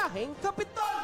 Biyaheng Kapitol!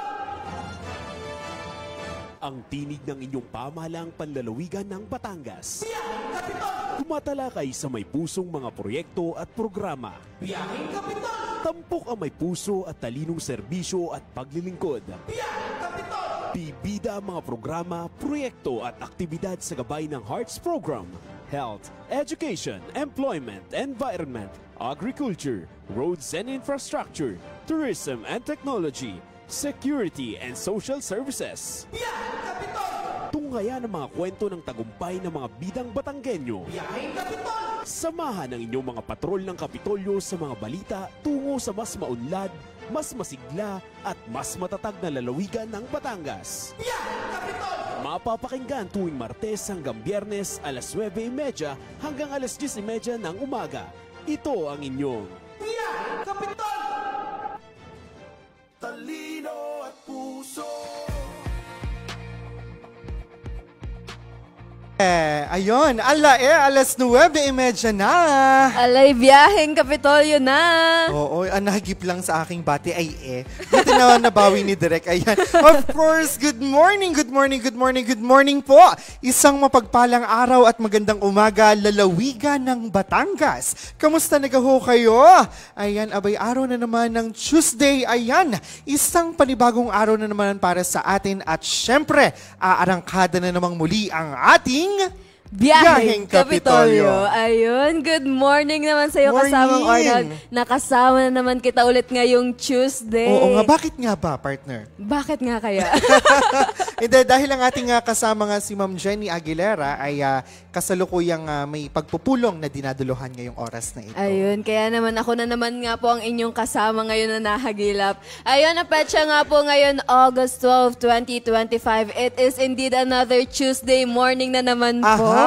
Ang tinig ng inyong pamahalaang panlalawigan ng Batangas. Biyaheng Kapitol! Tumatalakay sa may pusong mga proyekto at programa. Biyaheng Kapitol! Tampok ang may puso at talinong serbisyo at paglilingkod. Biyaheng Kapitol! Bibida ang mga programa, proyekto at aktibidad sa gabay ng Hearts Program. Health, Education, Employment, Environment, Agriculture, Roads and Infrastructure, Tourism and Technology, Security and Social Services. Biyaheng Kapitol! Tunghayan ang mga kwento ng tagumpay ng mga bidang Batanggenyo. Biyaheng Kapitol! Samahan ang inyong mga patrol ng Kapitolyo sa mga balita tungo sa mas maunlad, mas masigla at mas matatag na lalawigan ng Batangas. Biyaheng Kapitol! Mapapakinggan tuwing Martes hanggang Biyernes alas 9:30 hanggang alas 10:30 ng umaga. Ito ang inyong Biyaheng Kapitol! Talino at puso. Ayun, alas 9:30 na. Alay, biyaheng Kapitolyo na. Oo, ang nahagip lang sa aking bati ay buti na nabawi ni Direk. Ayan. Of course, good morning po. Isang mapagpalang araw at magandang umaga, lalawigan ng Batangas. Kamusta nagaho kayo? Ayan, abay araw na naman ng Tuesday. Ayan, isang panibagong araw na naman para sa atin at syempre, aarangkada na namang muli ang ating Biyaheng Kapitolyo. Kapitolyo. Ayun, good morning naman sa iyo Morning. kasamang Arnold. Nakasama na naman kita ulit ngayong Tuesday. Oo nga, bakit nga ba, partner? Bakit nga kaya? Hindi, dahil ang ating kasama nga si Ma'am Jenny Aguilera ay kasalukuyang may pagpupulong na dinaduluhan ngayong oras na ito. Ayun, kaya naman ako na naman nga po ang inyong kasama ngayon na nahagilap. Ayun, ang petsa nga po ngayon, August 12, 2025. It is indeed another Tuesday morning na naman po.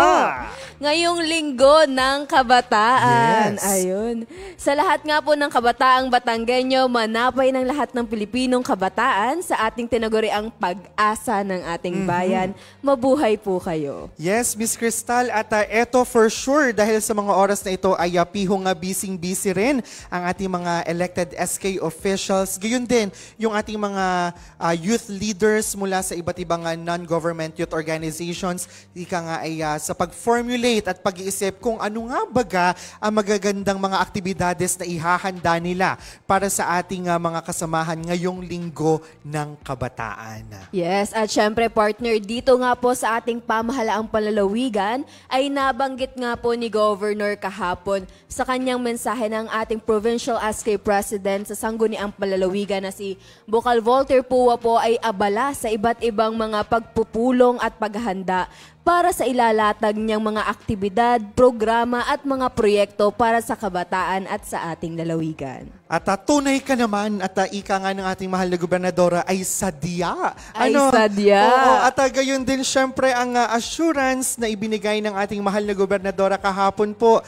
Ngayong linggo ng kabataan. Yes. Ayun. Sa lahat nga po ng kabataang Batanggenyo, manapay ng lahat ng Pilipinong kabataan sa ating tinaguriang pag-asa ng ating bayan. Mabuhay po kayo. Yes, Miss Crystal. At eto for sure, dahil sa mga oras na ito ay pihong busy rin ang ating mga elected SK officials. Gayon din, yung ating mga youth leaders mula sa iba't ibang non-government youth organizations. Ika nga ay sa pag-formulate at pag-iisip kung ano nga baga ang magagandang mga aktibidades na ihahanda nila para sa ating mga kasamahan ngayong linggo ng kabataan. Yes, at syempre partner, dito nga po sa ating pamahalaang panlalawigan ay nabanggit nga po ni Governor kahapon sa kanyang mensahe ng ating Provincial SK President sa sangguniang panlalawigan na si Bokal Volter Pua po ay abala sa iba't ibang mga pagpupulong at paghahanda para sa ilalatag niyang mga aktibidad, programa at mga proyekto para sa kabataan at sa ating lalawigan. At tunay ka naman at ika nga ng ating mahal na gobernadora ay sadya. Ay sadya. Oo, at gayon din syempre ang assurance na ibinigay ng ating mahal na gobernadora kahapon po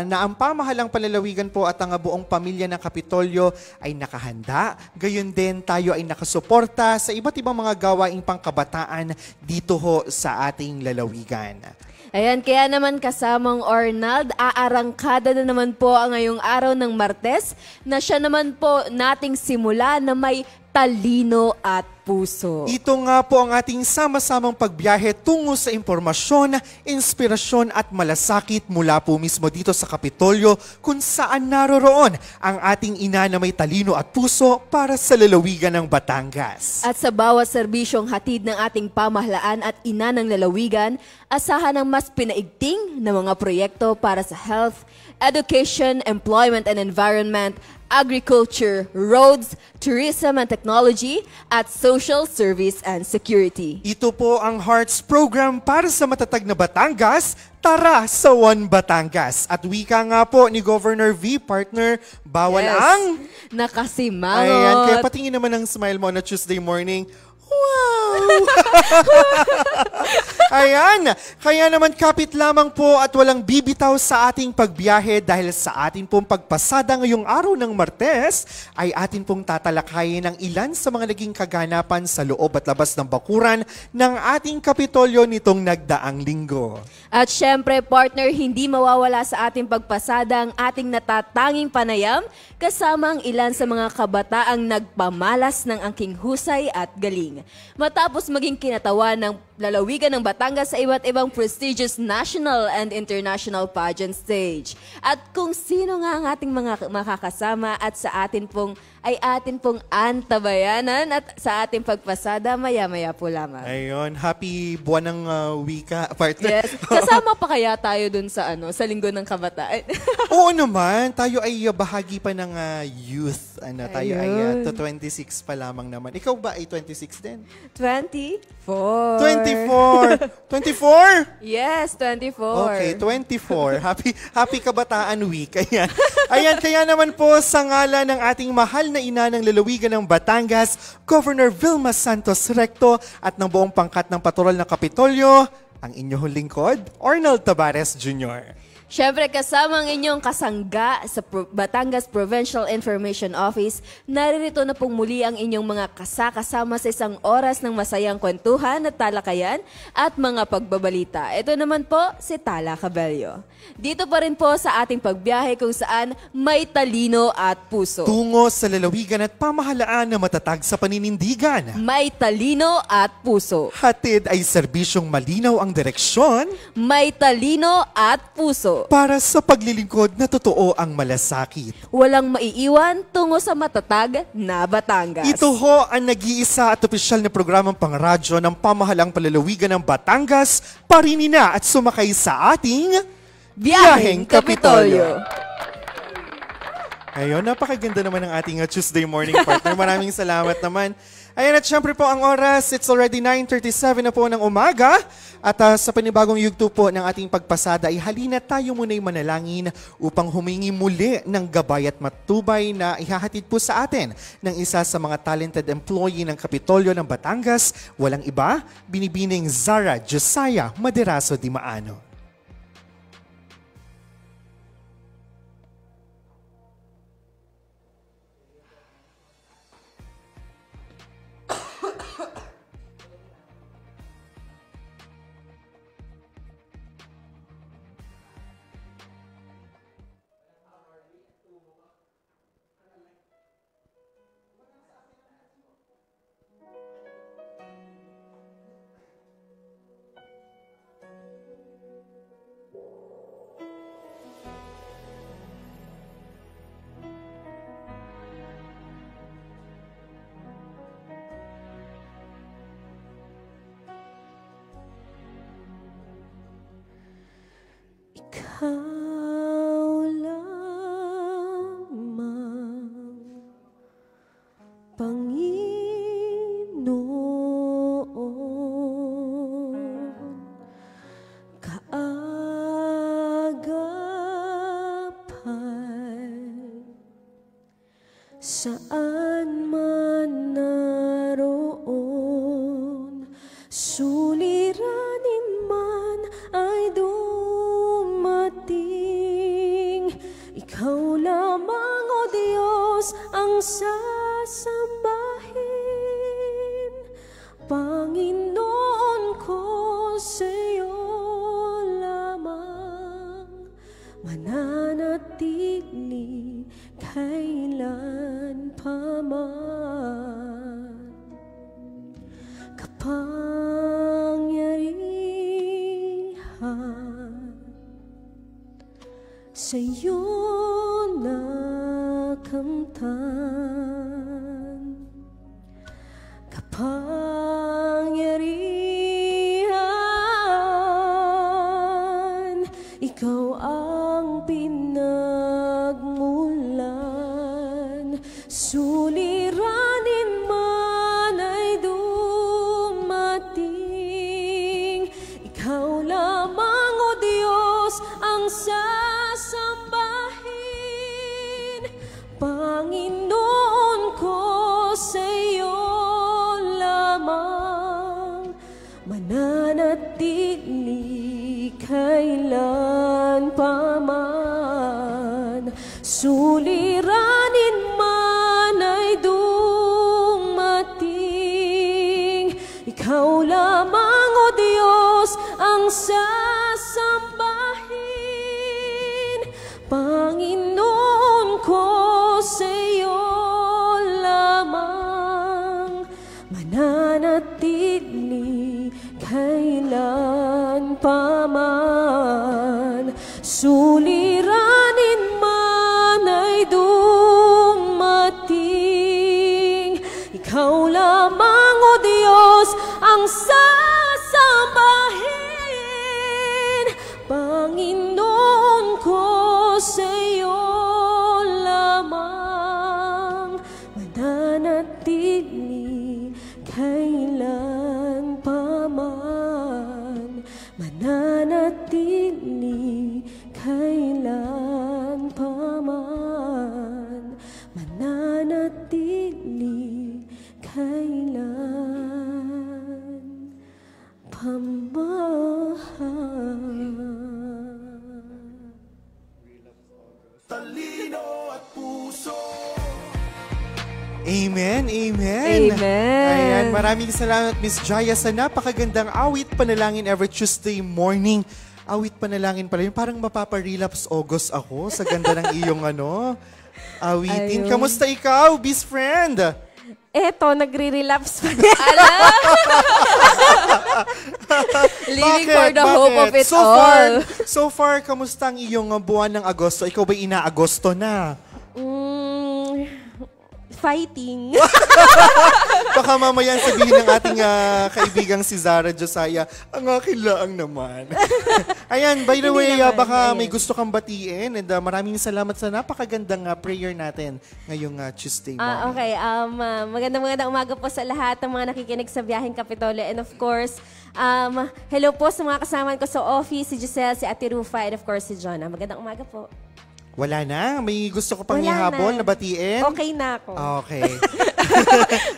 na ang pamahalang panlalawigan po at ang buong pamilya ng Kapitolyo ay nakahanda. Gayon din tayo ay nakasuporta sa iba't ibang mga gawaing pangkabataan dito ho sa ating lalawigan. Ayan, kaya naman kasamang Arnold, aarangkada na naman po ang ngayong araw ng Martes na siya naman po nating simula na may talino at puso. Ito nga po ang ating sama-samang pagbiyahe tungo sa impormasyon, inspirasyon at malasakit mula po mismo dito sa Kapitolyo kung saan naroroon ang ating ina na may talino at puso para sa lalawigan ng Batangas. At sa bawat serbisyong hatid ng ating pamahalaan at ina ng lalawigan, asahan ang mas pinaigting na mga proyekto para sa health, education, employment and environment, agriculture, roads, tourism and technology, at social service and security. Ito po ang Hearts Program para sa matatag na Batangas. Tara sa One Batangas. At wika nga po ni Governor V, partner, bawal ang nakasimangot. Ayan, kaya patingin naman ang smile mo na Tuesday morning. Wow! Ayan, kaya naman kapit lamang po at walang bibitaw sa ating pagbiyahe dahil sa ating pong pagpasada ngayong araw ng Martes ay atin pong tatalakayin ang ilan sa mga naging kaganapan sa loob at labas ng bakuran ng ating Kapitolyo nitong nagdaang linggo. At syempre, partner, hindi mawawala sa ating pagpasada ang ating natatanging panayam kasama ang ilan sa mga kabataang nagpamalas ng angking husay at galing. Matapos maging kinatawan ng lalawigan ng Batangas sa iba't ibang prestigious national and international pageant stage. At kung sino nga ang ating mga makakasama at sa atin pong antabayanan at sa ating pagpasada maya-maya po lamang. Ayun, happy buwan ng wika, partner. Yes. Kasama pa kaya tayo dun sa sa Linggo ng Kabataan? Oo naman, tayo ay bahagi pa ng youth. Tayo ay Ayun. 26 pa lamang naman. Ikaw ba ay 26 din? 24. 24! 24? Yes, 24. Okay, 24. Happy Kabataan Week. Ayan, kaya naman po sa ngala ng ating mahal na ina ng lalawigan ng Batangas, Governor Vilma Santos Recto at ng buong pangkat ng Patrol ng Kapitolyo, ang inyong lingkod, Arnold Tabares Jr. Siyempre, kasama ang inyong kasangga sa Batangas Provincial Information Office, naririto na pong muli ang inyong mga kasama sa isang oras ng masayang kwentuhan at talakayan at mga pagbabalita. Ito naman po si Tala Cabello. Dito pa rin po sa ating pagbiyahe kung saan may talino at puso. Tungo sa lalawigan at pamahalaan na matatag sa paninindigan. May talino at puso. Hatid ay serbisyong malinaw ang direksyon. May talino at puso. Para sa paglilingkod na totoo ang malasakit. Walang maiiwan tungo sa matatag na Batangas. Ito ho ang nag-iisa at opisyal na programang pangradyo ng pamahalang palalawigan ng Batangas, parinina at sumakay sa ating Biyaheng Kapitolyo. Ayun, napakaganda naman ng ating Tuesday morning partner. Maraming salamat naman. Ayan, at syempre po ang oras, it's already 9:37 na po ng umaga. At sa panibagong yugto po ng ating pagpasada ay halina tayo muna'y manalangin upang humingi muli ng gabay at matubay na ihahatid po sa atin ng isa sa mga talented employee ng Kapitolyo ng Batangas. Walang iba, binibining Zara Josiah Maderaso Dimaano. Ikaw lamang, Panginoon, kaagapan, saan man naroon, suliranin man ay dumating. Ikaw lamang, O Diyos, ang sasambahin. Panginoon ko, sa iyo lamang mananatili kailan pa man. Kapangyarihan sa iyo nakamtan. Kapangyarihan, ikaw ang pinagmulan. Suliranin man ay dumating. Ikaw lamang, O Diyos, ang sasambahin. Panginoon ko, sa iyo lamang suliranin man ay dumating. Ikaw lamang, O Diyos, ang sasambahin. Panginoon ko, sa iyo lamang mananatili kailan pa man. Suliranin man ay dumating. Ikaw lamang, O Diyos, ang sasambahin. Panginoon ko, sa iyo lamang mananatili kailan pa man. Mananatili kailan pa man. Mananatili kailan pa man. Talino at puso. Amen, amen. Amen. Ayan, maraming salamat Miss Jaya sa napakagandang awit panalangin every Tuesday morning. Awit panalangin pala yun. Parang mapapa-relapse August ako sa ganda ng iyong awitin. Ayun. Kamusta ikaw, best friend? Eto, nagre-relapse pa. Living for the hope of it all. So far, kamusta ang iyong buwan ng Agosto? Ikaw ba'y ina-Agosto na? Fighting. Baka mamaya sabihin ng ating kaibigang si Zara Josiah, ang akin laang naman. Ayan, by the Hindi way, naman, baka ayan. may gusto kang batiin and maraming salamat sa napakagandang prayer natin ngayong Tuesday morning. Okay, magandang umaga po sa lahat ng mga nakikinig sa Biyaheng Kapitolyo. And of course, hello po sa mga kasama ko sa office, si Giselle, si Ate Rufa, and of course si Jonah. Magandang umaga po. Wala na? May gusto ko pang Wala ihabol na. na batiin? Okay na ako. Okay.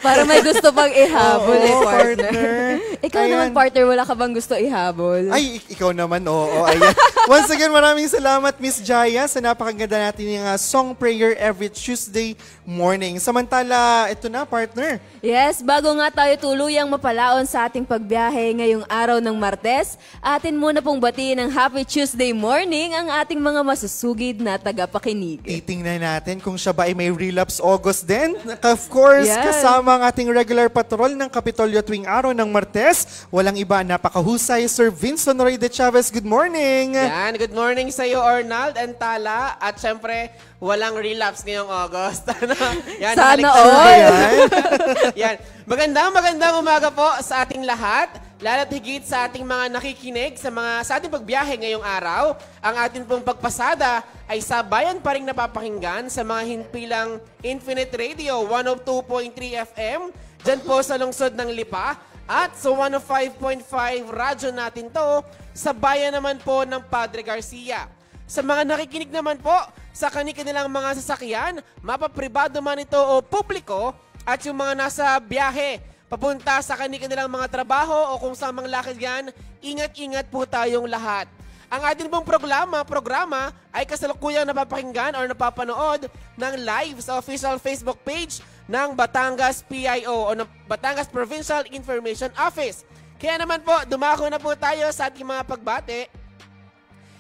Para may gusto pang ihabol Oo, partner. Ikaw Ayan. naman, partner, wala ka bang gusto ihabol? Ay, ikaw naman, oo. Ayan. Once again, maraming salamat, Miss Jaya, sa napakaganda natin yung song prayer every Tuesday morning. Samantala, ito na, partner. Yes, bago nga tayo tuluyang mapalaon sa ating pagbiyahe ngayong araw ng Martes, atin muna pong batiin ng Happy Tuesday morning ang ating mga masusugid na tagapakinig. Titingnan natin kung siya ba ay may relapse August din. Of course, Yes. kasama ang ating regular patrol ng Kapitolyo tuwing araw ng Martes. Walang iba, napakahusay, Sir Vincent Roy de Chavez. Good morning! Yan, good morning sa iyo, Arnold and Tala. At syempre, walang relapse ngayong August. Yan, Sana nahalik- all! Ayan. Yan. Magandang umaga po sa ating lahat. Lalo't higit sa ating mga nakikinig sa ating pagbiyahe ngayong araw. Ang ating pong pagpasada ay sabayan pa rin napapakinggan sa mga himpilang Infinite Radio 102.3 FM. Dyan po sa lungsod ng Lipa. At sa 105.5 radyo natin to sa bayan naman po ng Padre Garcia. Sa mga nakikinig naman po sa kanilang mga sasakyan, mapapribado man ito o publiko, at yung mga nasa biyahe, papunta sa kanilang mga trabaho o kung saan mang lakad yan, ingat-ingat po tayong lahat. Ang ating pong programa ay kasalukuyang napapakinggan or napapanood ng live sa official Facebook page ng Batangas PIO o ng Batangas Provincial Information Office. Kaya naman po, dumako na po tayo sa ating mga pagbate.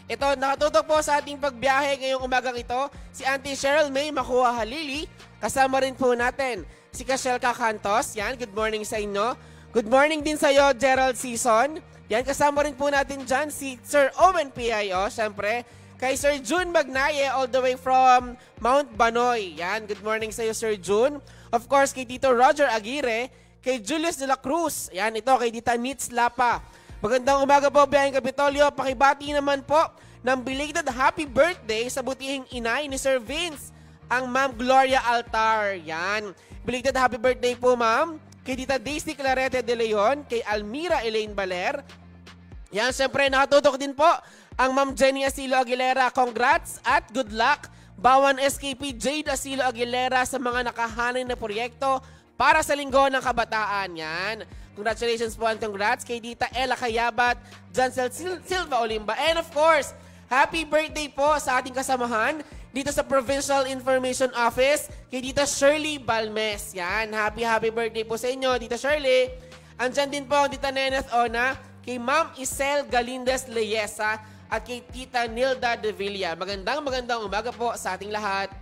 Ito, nakatutok po sa ating pagbiyahe ngayong umagang ito, si Auntie Cheryl May Makuha Halili. Kasama rin po natin si Cashel Cacantos. Yan, good morning sa inyo. Good morning din sa iyo, Gerald Season. Yan, kasama rin po natin dyan si Sir Owen PIO, syempre. Kay Sir June Magnaye all the way from Mount Banoy. Yan, good morning sa iyo, Sir June. Of course, kay Tito Roger Aguirre, kay Julius de la Cruz. Yan, ito kay Tita Nitz Lapa. Magandang umaga po, Biyaheng Kapitolyo. Pakibati naman po ng belated happy birthday sa butihing inay ni Sir Vince, ang Ma'am Gloria Altar. Yan. Belated happy birthday po, Ma'am. Kay Tita Daisy Clarete de Leon, kay Almira Elaine Baler. Yan, syempre, nakatutok din po ang Ma'am Jenny Asilo Aguilera. Congrats at good luck. Bawan SKP Jade Asilo Aguilera sa mga nakahanay na proyekto para sa Linggo ng Kabataan. Yan. Congratulations po and congrats kay Dita Ella Cayabat, Jancel Silva Olimba. And of course, happy birthday po sa ating kasamahan dito sa Provincial Information Office kay Tita Shirley Balmes. Yan, happy birthday po sa inyo, Tita Shirley. Andyan din po ang Tita Neneth Ona, kay Ma'am Isel Galindez Leyesa at kay Tita Nilda De Villa. Magandang umaga po sa ating lahat.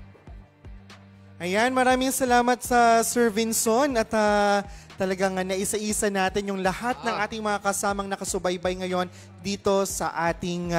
Ayan, maraming salamat sa Sir Vinson at talagang naisa-isa natin yung lahat ng ating mga kasamang nakasubaybay ngayon dito sa ating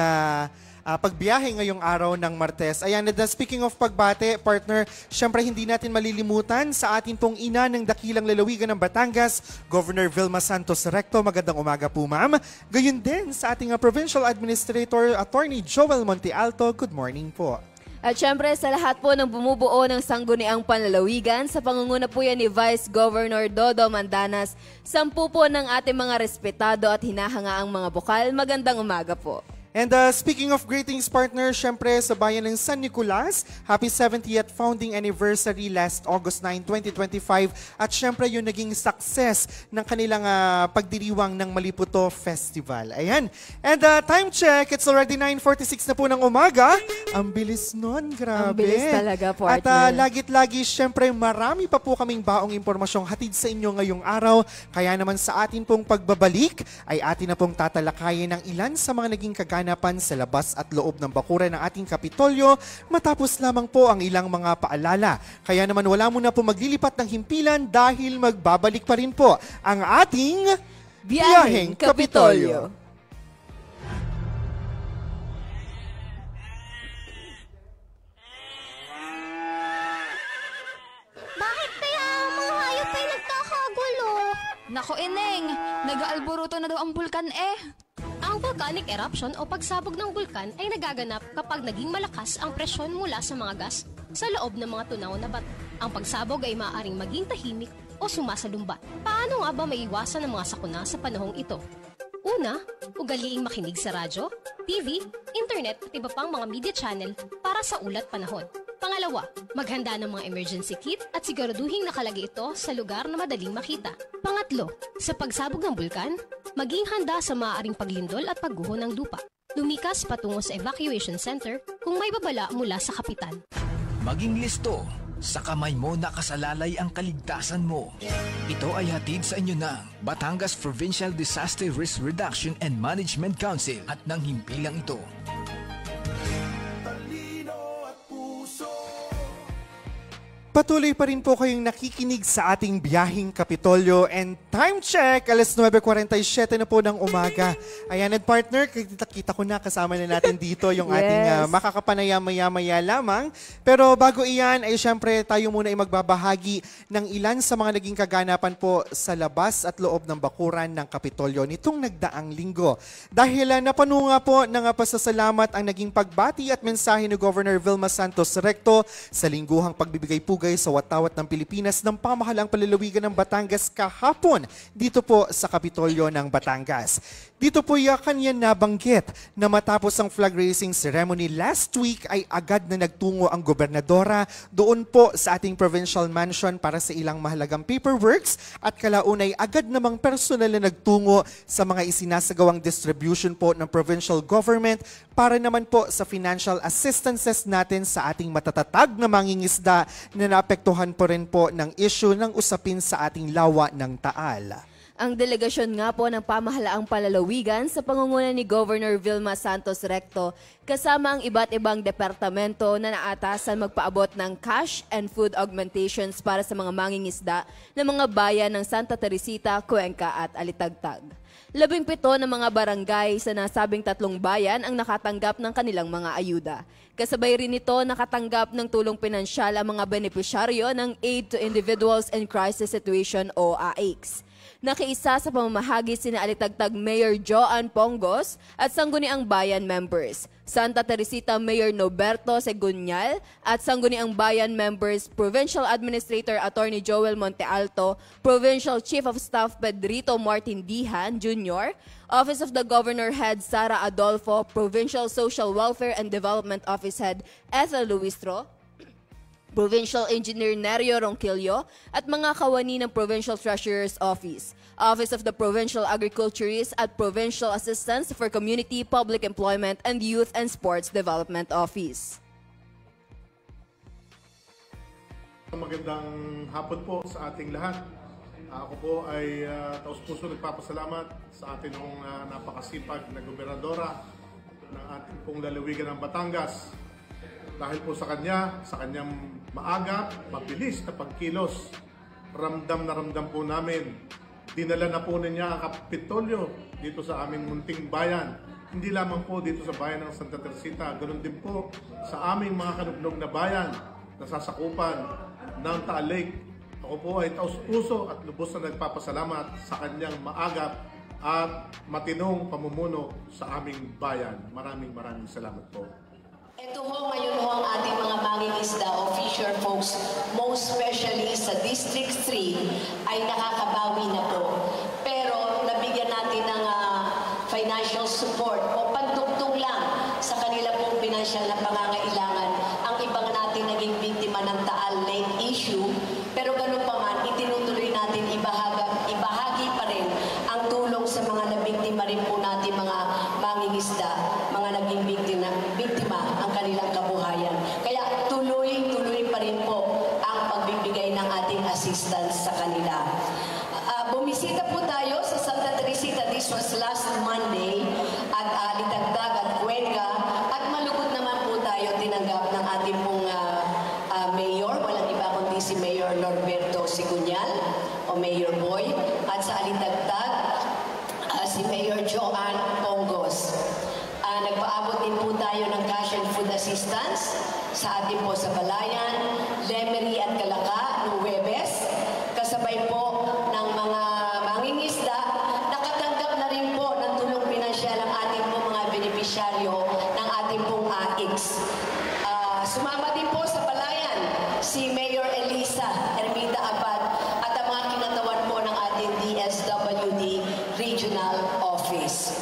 pagbiyahe ngayong araw ng Martes. Ayan, speaking of pagbate, partner, syempre hindi natin malilimutan sa ating pong ina ng dakilang lalawigan ng Batangas, Governor Vilma Santos Recto. Magandang umaga po, ma'am. Gayun din sa ating Provincial Administrator, Attorney Joel Monte Alto. Good morning po. At syempre sa lahat po ng bumubuo ng sangguniang panlalawigan, sa pangunguna po yan ni Vice Governor Dodo Mandanas, 10 po ng ating mga respetado at hinahangaang mga bukal. Magandang umaga po. And speaking of greetings, partner, syempre sa bayan ng San Nicolas, happy 70th founding anniversary last August 9, 2025. At syempre yung naging success ng kanilang pagdiriwang ng Maliputo Festival. Ayan. And time check, it's already 9:46 na po ng umaga. Ang bilis nun, grabe. Ang bilis talaga, At partner. lagit-lagi, syempre marami pa po kaming baong impormasyong hatid sa inyo ngayong araw. Kaya naman sa atin pong pagbabalik, ay atin na pong tatalakayin ng ilan sa mga naging kaganapan sa labas at loob ng bakuran ng ating Kapitolyo matapos lamang po ang ilang mga paalala. Kaya naman wala muna po maglilipat ng himpilan dahil magbabalik pa rin po ang ating Biyaheng Kapitolyo. Bakit kaya ang mga hayop ay nagkakagulo? Nako, Ineng, nag-aalburuto na daw ang bulkan eh. Ang volcanic eruption o pagsabog ng bulkan ay nagaganap kapag naging malakas ang presyon mula sa mga gas sa loob ng mga tunaw na bato. Ang pagsabog ay maaaring maging tahimik o sumasalumbat. Paano nga ba maiwasan ang mga sakuna sa panahong ito? Una, ugaliing makinig sa radyo, TV, internet at iba pang mga media channel para sa ulat panahon. Pangalawa, maghanda ng mga emergency kit at siguraduhin nakalagay ito sa lugar na madaling makita. Pangatlo, sa pagsabog ng bulkan, maging handa sa maaaring paglindol at pagguho ng lupa. Lumikas patungo sa evacuation center kung may babala mula sa kapitan. Maging listo, sa kamay mo nakasalalay ang kaligtasan mo. Ito ay hatid sa inyo ng Batangas Provincial Disaster Risk Reduction and Management Council at ng himpilang ito. Patuloy pa rin po kayong nakikinig sa ating Biyaheng Kapitolyo and time check, alas 9:47 na po ng umaga. Ayan, at partner, kita ko na kasama na natin dito yung ating makakapanaya-maya lamang. Pero bago iyan, ay syempre tayo muna ay magbabahagi ng ilan sa mga naging kaganapan po sa labas at loob ng bakuran ng Kapitolyo nitong nagdaang linggo. Dahil napanunga po ng pasasalamat ang naging pagbati at mensahe ni Governor Vilma Santos Recto sa lingguhang pagbibigay pugay sa watawat ng Pilipinas ng pamahalaang palalawigan ng Batangas kahapon dito po sa Kapitolyo ng Batangas. Dito po kanya nabanggit na matapos ang flag raising ceremony last week ay agad na nagtungo ang gobernadora doon po sa ating provincial mansion para sa ilang mahalagang paperworks at kalaunay agad namang personal na nagtungo sa mga isinasagawang distribution po ng provincial government para naman po sa financial assistances natin sa ating matatatag na mangingisda na naapektuhan po rin po ng issue ng usapin sa ating lawa ng Taal. Ang delegasyon nga po ng pamahalaang palalawigan sa pangunguna ni Governor Vilma Santos Recto kasama ang iba't ibang departamento na naatasan magpaabot ng cash and food augmentations para sa mga mangingisda ng mga bayan ng Santa Teresita, Cuenca at Alitagtag. 17 ng mga barangay sa nasabing 3 bayan ang nakatanggap ng kanilang mga ayuda. Kasabay rin nito nakatanggap ng tulong pinansyal ang mga benepisyaryo ng Aid to Individuals in Crisis Situation o AICS. Nakiisa sa pamamahagi sina Alitagtag Mayor Joan Pongos at Sangguniang Bayan members, Santa Teresita Mayor Noberto Segunyal at Sangguniang Bayan members Provincial Administrator Attorney Joel Monte Alto, Provincial Chief of Staff Pedrito Martin Dihan Jr., Office of the Governor Head Sara Adolfo, Provincial Social Welfare and Development Office Head Ethel Luistro, Provincial Engineer Nerio Ronquillo at mga kawani ng Provincial Treasurer's Office, Office of the Provincial Agriculturist at Provincial Assistance for Community, Public Employment and Youth and Sports Development Office. Magandang hapon po sa ating lahat. Ako po ay taus-puso nagpapasalamat sa ating napakasipag na gobernadora ng ating pong lalawigan ng Batangas. Dahil po sa kanyang maaga, mabilis na pagkilos, ramdam na ramdam po namin. Dinala na po niya ang Kapitolyo dito sa aming munting bayan. Hindi lamang po dito sa bayan ng Santa Teresita, ganoon din po sa aming mga kanugnog na bayan na sasakupan ng Taal Lake. Ako po ay taus-puso at lubos na nagpapasalamat sa kanyang maagap at matinong pamumuno sa aming bayan. Maraming salamat po. Ito ho ngayon ho ang ating mga mangingisda o fisher folks, most especially sa District 3, ay nakakabawi na po. Pero nabigyan natin ng financial support o pandugtong lang sa kanila pong financial na pangangailangan. Ang ibang natin naging biktima ng Taal Lake issue, pero ganun pa man, itinutuloy natin ibahagi pa rin ang tulong sa mga nabiktima rin po natin mga mangingisda, mga naging biktima ang kanilang kabuhayan. Kaya tuloy pa rin po ang pagbibigay ng ating assistance sa kanila. Bumisita po tayo sa Santa Teresita, this was last Monday, at Litagtag at Cuenca, at malugod naman po tayo tinanggap ng ating pong mayor, walang iba kundi si Mayor Norberto Sigunyal o Mayor Boy, at sa Litagtag, si Mayor Joanne Pongos. Nagpaabot din po tayo ng cash and food assistance sa ating po sa Balayan, Lemery at Calaca noong Huwebes, kasabay po ng mga mangingisda. Nakatanggap na rin po ng tulong pinansyal ang ating po mga benepisyaryo ng ating pong AIX. Sumama din po sa Balayan si Mayor Elisa Ermita Abad at ang mga kinatawan po ng ating DSWD Regional Office.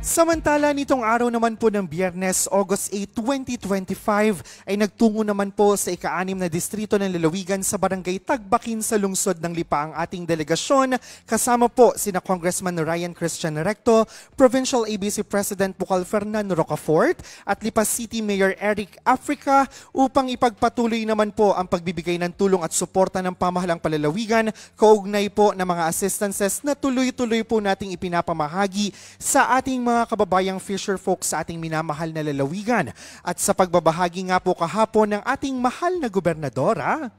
Samantala, nitong araw naman po ng Biyernes, August 8, 2025, ay nagtungo naman po sa ika-6 na distrito ng lalawigan sa Barangay Tagbakin sa lungsod ng Lipa ang ating delegasyon. Kasama po sina Congressman Ryan Christian Recto, Provincial ABC President Bukal Fernando Rocafort, at Lipa City Mayor Eric Africa upang ipagpatuloy naman po ang pagbibigay ng tulong at suporta ng pamahalang palalawigan kaugnay po ng mga assistances na tuloy-tuloy po nating ipinapamahagi sa ating mga kababayang fisher folks sa ating minamahal na lalawigan. At sa pagbabahagi nga po kahapon ng ating mahal na gobernadora,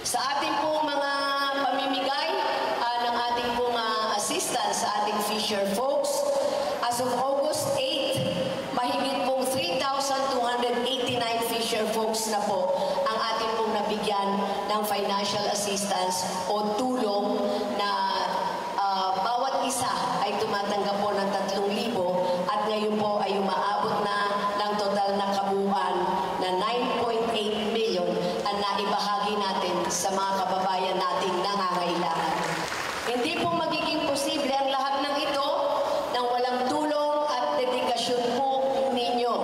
sa ating pong mga pamimigay ng ating pong assistance sa ating fisher folks, as of August 8, mahigit pong 3,289 fisher folks na po ang ating pong nabigyan ng financial assistance o tulong na bawat isa ay tumatanggap po ng 3,000 at ngayon po ay umaabot na ng total na kabuuan na 9.8 million ang naibahagi natin sa mga kababayan nating nangangailangan. Hindi po magiging posible ang lahat ng ito nang walang tulong at dedikasyon po ninyo.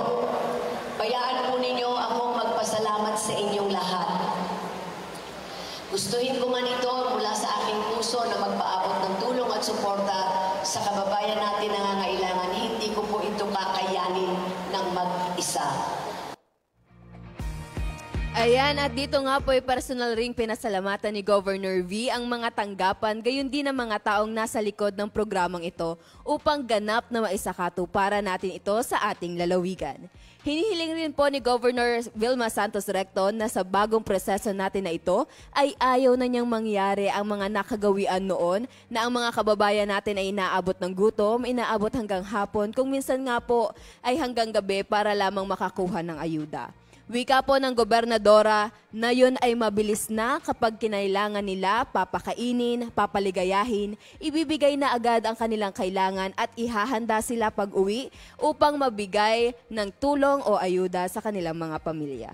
Bayaan po ninyo akong magpasalamat sa inyong lahat. Gustuhin ko man ito mula sa aking puso na magpaabot ng tulong at suporta sa kababayan natin na nangangailangan. Hindi ko po ito kakayanin ng mag-isa. Ayan, at dito nga po ay personal ring pinasalamatan ni Governor V ang mga tanggapan, gayon din ang mga taong nasa likod ng programang ito upang ganap na maisakato para natin ito sa ating lalawigan. Hinihiling rin po ni Governor Vilma Santos Recto na sa bagong proseso natin na ito ay ayaw na niyang mangyari ang mga nakagawian noon na ang mga kababayan natin ay inaabot ng gutom, inaabot hanggang hapon, kung minsan nga po ay hanggang gabi para lamang makakuha ng ayuda. Wika po ng gobernadora na yun ay mabilis na kapag kinailangan nila, papakainin, papaligayahin, ibibigay na agad ang kanilang kailangan at ihahanda sila pag-uwi upang mabigay ng tulong o ayuda sa kanilang mga pamilya.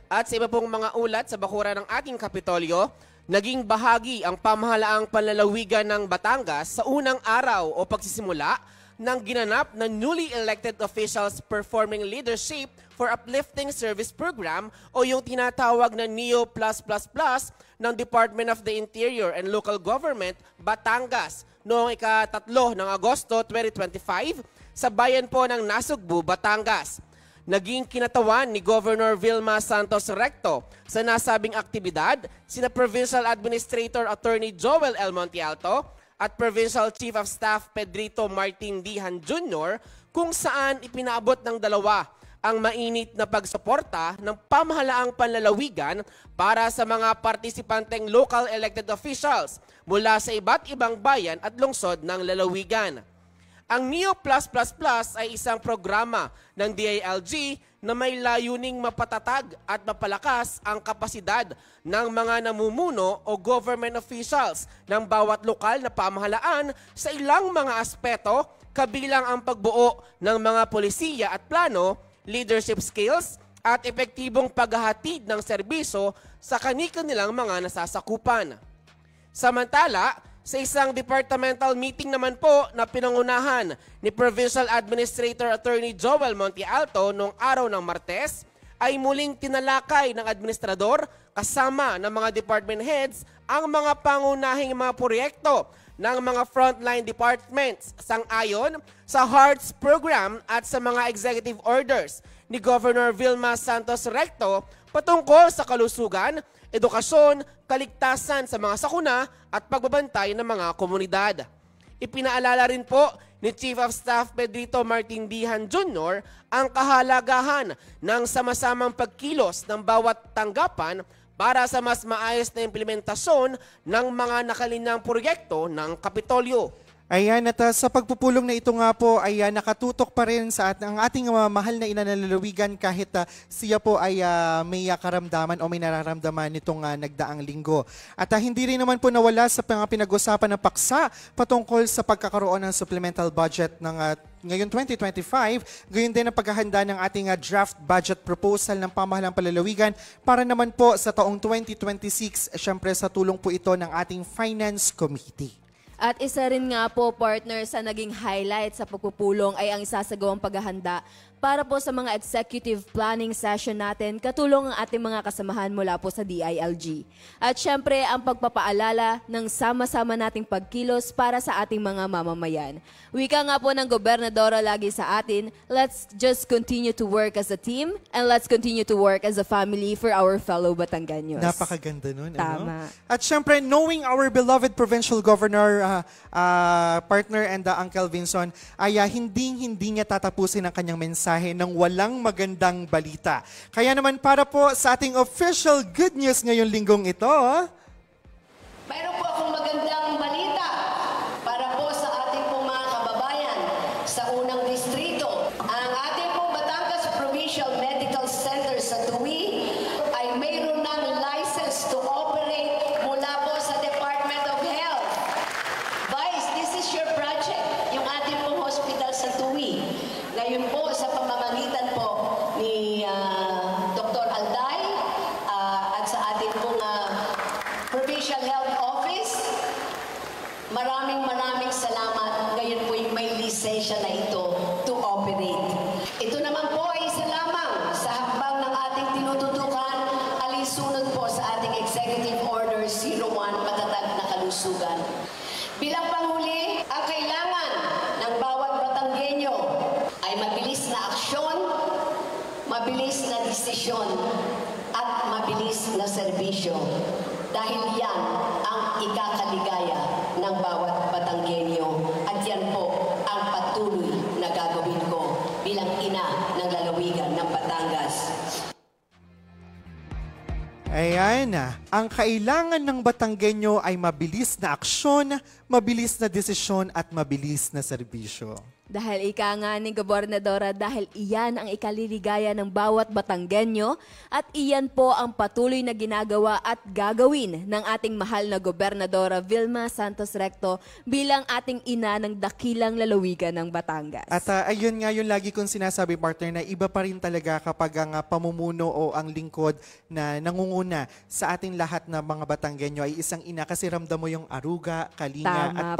At sa iba pong mga ulat sa bakuran ng ating Kapitolyo, naging bahagi ang pamahalaang panlalawigan ng Batangas sa unang araw o pagsisimula ng ginanap ng newly elected officials performing leadership for Uplifting Service Program o yung tinatawag na NEO+++ ng Department of the Interior and Local Government, Batangas, noong ika-3 ng Agosto 2025 sa bayan po ng Nasugbu, Batangas. Naging kinatawan ni Governor Vilma Santos Recto sa nasabing aktibidad sina Provincial Administrator Attorney Joel L. Montialto at Provincial Chief of Staff Pedrito Martin Dihan Jr. kung saan ipinaabot ng dalawa ang mainit na pagsuporta ng pamahalaang panlalawigan para sa mga partisipanteng local elected officials mula sa iba't ibang bayan at lungsod ng lalawigan. Ang NEO+++ ay isang programa ng DILG na may layuning mapatatag at mapalakas ang kapasidad ng mga namumuno o government officials ng bawat lokal na pamahalaan sa ilang mga aspeto kabilang ang pagbuo ng mga polisiya at plano, leadership skills at epektibong paghahatid ng serbisyo sa kani-kanilang mga nasasakupan. Samantala, sa isang departmental meeting naman po na pinangunahan ni Provincial Administrator Attorney Joel Montialto noong araw ng Martes, ay muling tinalakay ng administrador kasama ng mga department heads ang mga pangunahing mga proyekto ng mga frontline departments sang-ayon sa HEARTS program at sa mga executive orders ni Governor Vilma Santos Recto patungkol sa kalusugan, edukasyon, kaligtasan sa mga sakuna at pagbabantay ng mga komunidad. Ipinaalala rin po ni Chief of Staff Pedrito Martin Dihan Jr. ang kahalagahan ng sama-samang pagkilos ng bawat tanggapan para sa mas maayos na implementasyon ng mga nakalinang proyekto ng Kapitolyo. Ayan, at sa pagpupulong na ito nga po ay nakatutok pa rin sa ang ating mahal na ina ng lalawigan kahit siya po ay may karamdaman o may nararamdaman nitong nagdaang linggo. At hindi rin naman po nawala sa pinag-usapan ng paksa patungkol sa pagkakaroon ng supplemental budget ng ngayon 2025, gayon din ang paghahanda ng ating draft budget proposal ng pamahalang palalawigan para naman po sa taong 2026, syempre sa tulong po ito ng ating Finance Committee. At isa rin nga po, partner, sa naging highlight sa pagpupulong ay ang isasagawang paghahanda para po sa mga executive planning session natin, katulong ang ating mga kasamahan mula po sa DILG. At syempre, ang pagpapaalala ng sama-sama nating pagkilos para sa ating mga mamamayan. Wika nga po ng gobernadora lagi sa atin, let's just continue to work as a team and let's continue to work as a family for our fellow Batangganos. Napakaganda nun. Tama. Ano? At syempre, knowing our beloved provincial governor, partner and Uncle Vinson, ay hindi niya tatapusin ang kanyang mensahe ng walang magandang balita. Kaya naman para po sa ating official good news ngayong linggong ito, mayroon po akong magandang balita para po sa ating pong mga kababayan sa unang distrito. Ang ating pong Batangas Provincial Medical Center sa Tuwi ay mayroon ng license to operate mula po sa Department of Health. Vice, this is your project, yung ating pong hospital sa Tuwi. Ngayon po sa pamamagitan po ni Dr. Alday at sa ating pong Provincial Health Office, maraming salamat. Ngayon po yung may lisensya na ito to operate. Ito naman po ay isa lamang sa hakbang ng ating tinututukan alinsunod po sa ating Executive Order 01 Matatag na Kalusugan. Bilang panghuli, ang kailangan ng bawat Batanggenyo ay mabilis na aksyon, mabilis na desisyon, at mabilis na serbisyo. Dahil yan ang ikakaligaya ng bawat Batanggenyo. At yan po ang patuloy na gagawin ko bilang ina ng lalawigan ng Batangas. ayan na. Ang kailangan ng Batanggenyo ay mabilis na aksyon, mabilis na desisyon at mabilis na serbisyo. Dahil ika nga ni Gobernadora, dahil iyan ang ikaliligaya ng bawat Batanggenyo at iyan po ang patuloy na ginagawa at gagawin ng ating mahal na Gobernadora Vilma Santos Recto bilang ating ina ng dakilang lalawigan ng Batangas. At ayun nga yung lagi kong sinasabi, partner, na iba pa rin talaga kapag ang pamumuno o ang lingkod na nangunguna sa ating lahat na mga Batanggenyo ay isang ina kasi ramdam mo yung aruga, kalinga at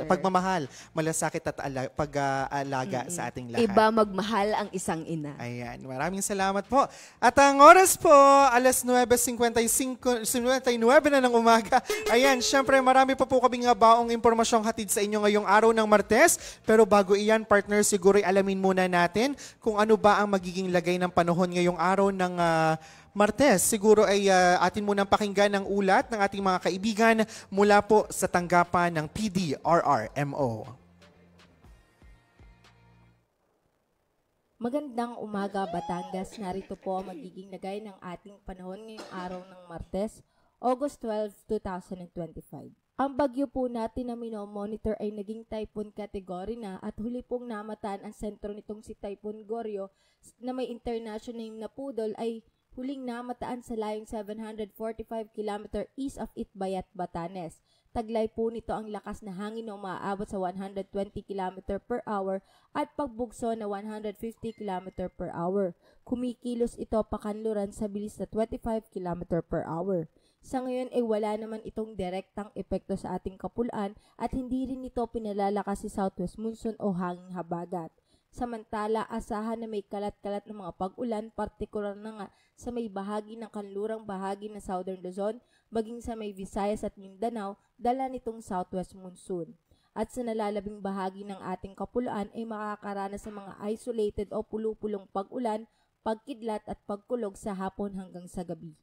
pagmamahal, malasakit at nag-aalaga sa ating lahat. Iba magmahal ang isang ina. Ayan, maraming salamat po. At ang oras po, alas 9:59 na ng umaga. Ayan, syempre marami pa po kaming baong impormasyong hatid sa inyo ngayong araw ng Martes. Pero bago iyan, partner, siguro alamin muna natin kung ano ba ang magiging lagay ng panahon ngayong araw ng Martes. Siguro ay atin munang pakinggan ang ulat ng ating mga kaibigan mula po sa tanggapan ng PDRRMO. Magandang umaga, Batangas. Narito po ang magiging lagay ng ating panahon ngayong araw ng Martes, August 12, 2025. Ang bagyo po natin na minomonitor ay naging typhoon category na at huli pong namataan ang sentro nitong si Typhoon Goryo na may international name na Pudol ay huling namataan sa layong 745 km east of Itbayat, Batanes. Taglay po nito ang lakas na hangin na umaabot sa 120 km per hour at pagbugso na 150 km per hour. Kumikilos ito pakanluran sa bilis na 25 km per hour. Sa ngayon ay wala naman itong direktang epekto sa ating kapulaan at hindi rin ito pinalalakas si southwest monsoon o hanging habagat. Samantala, asahan na may kalat-kalat ng mga pag-ulan, partikular na nga sa may bahagi ng kanlurang bahagi ng Southern Luzon, baging sa may Visayas at Mindanao, dala nitong southwest monsoon. At sa nalalabing bahagi ng ating kapulaan ay makakaranas sa mga isolated o pulupulong pag-ulan, pagkidlat at pagkulog sa hapon hanggang sa gabi.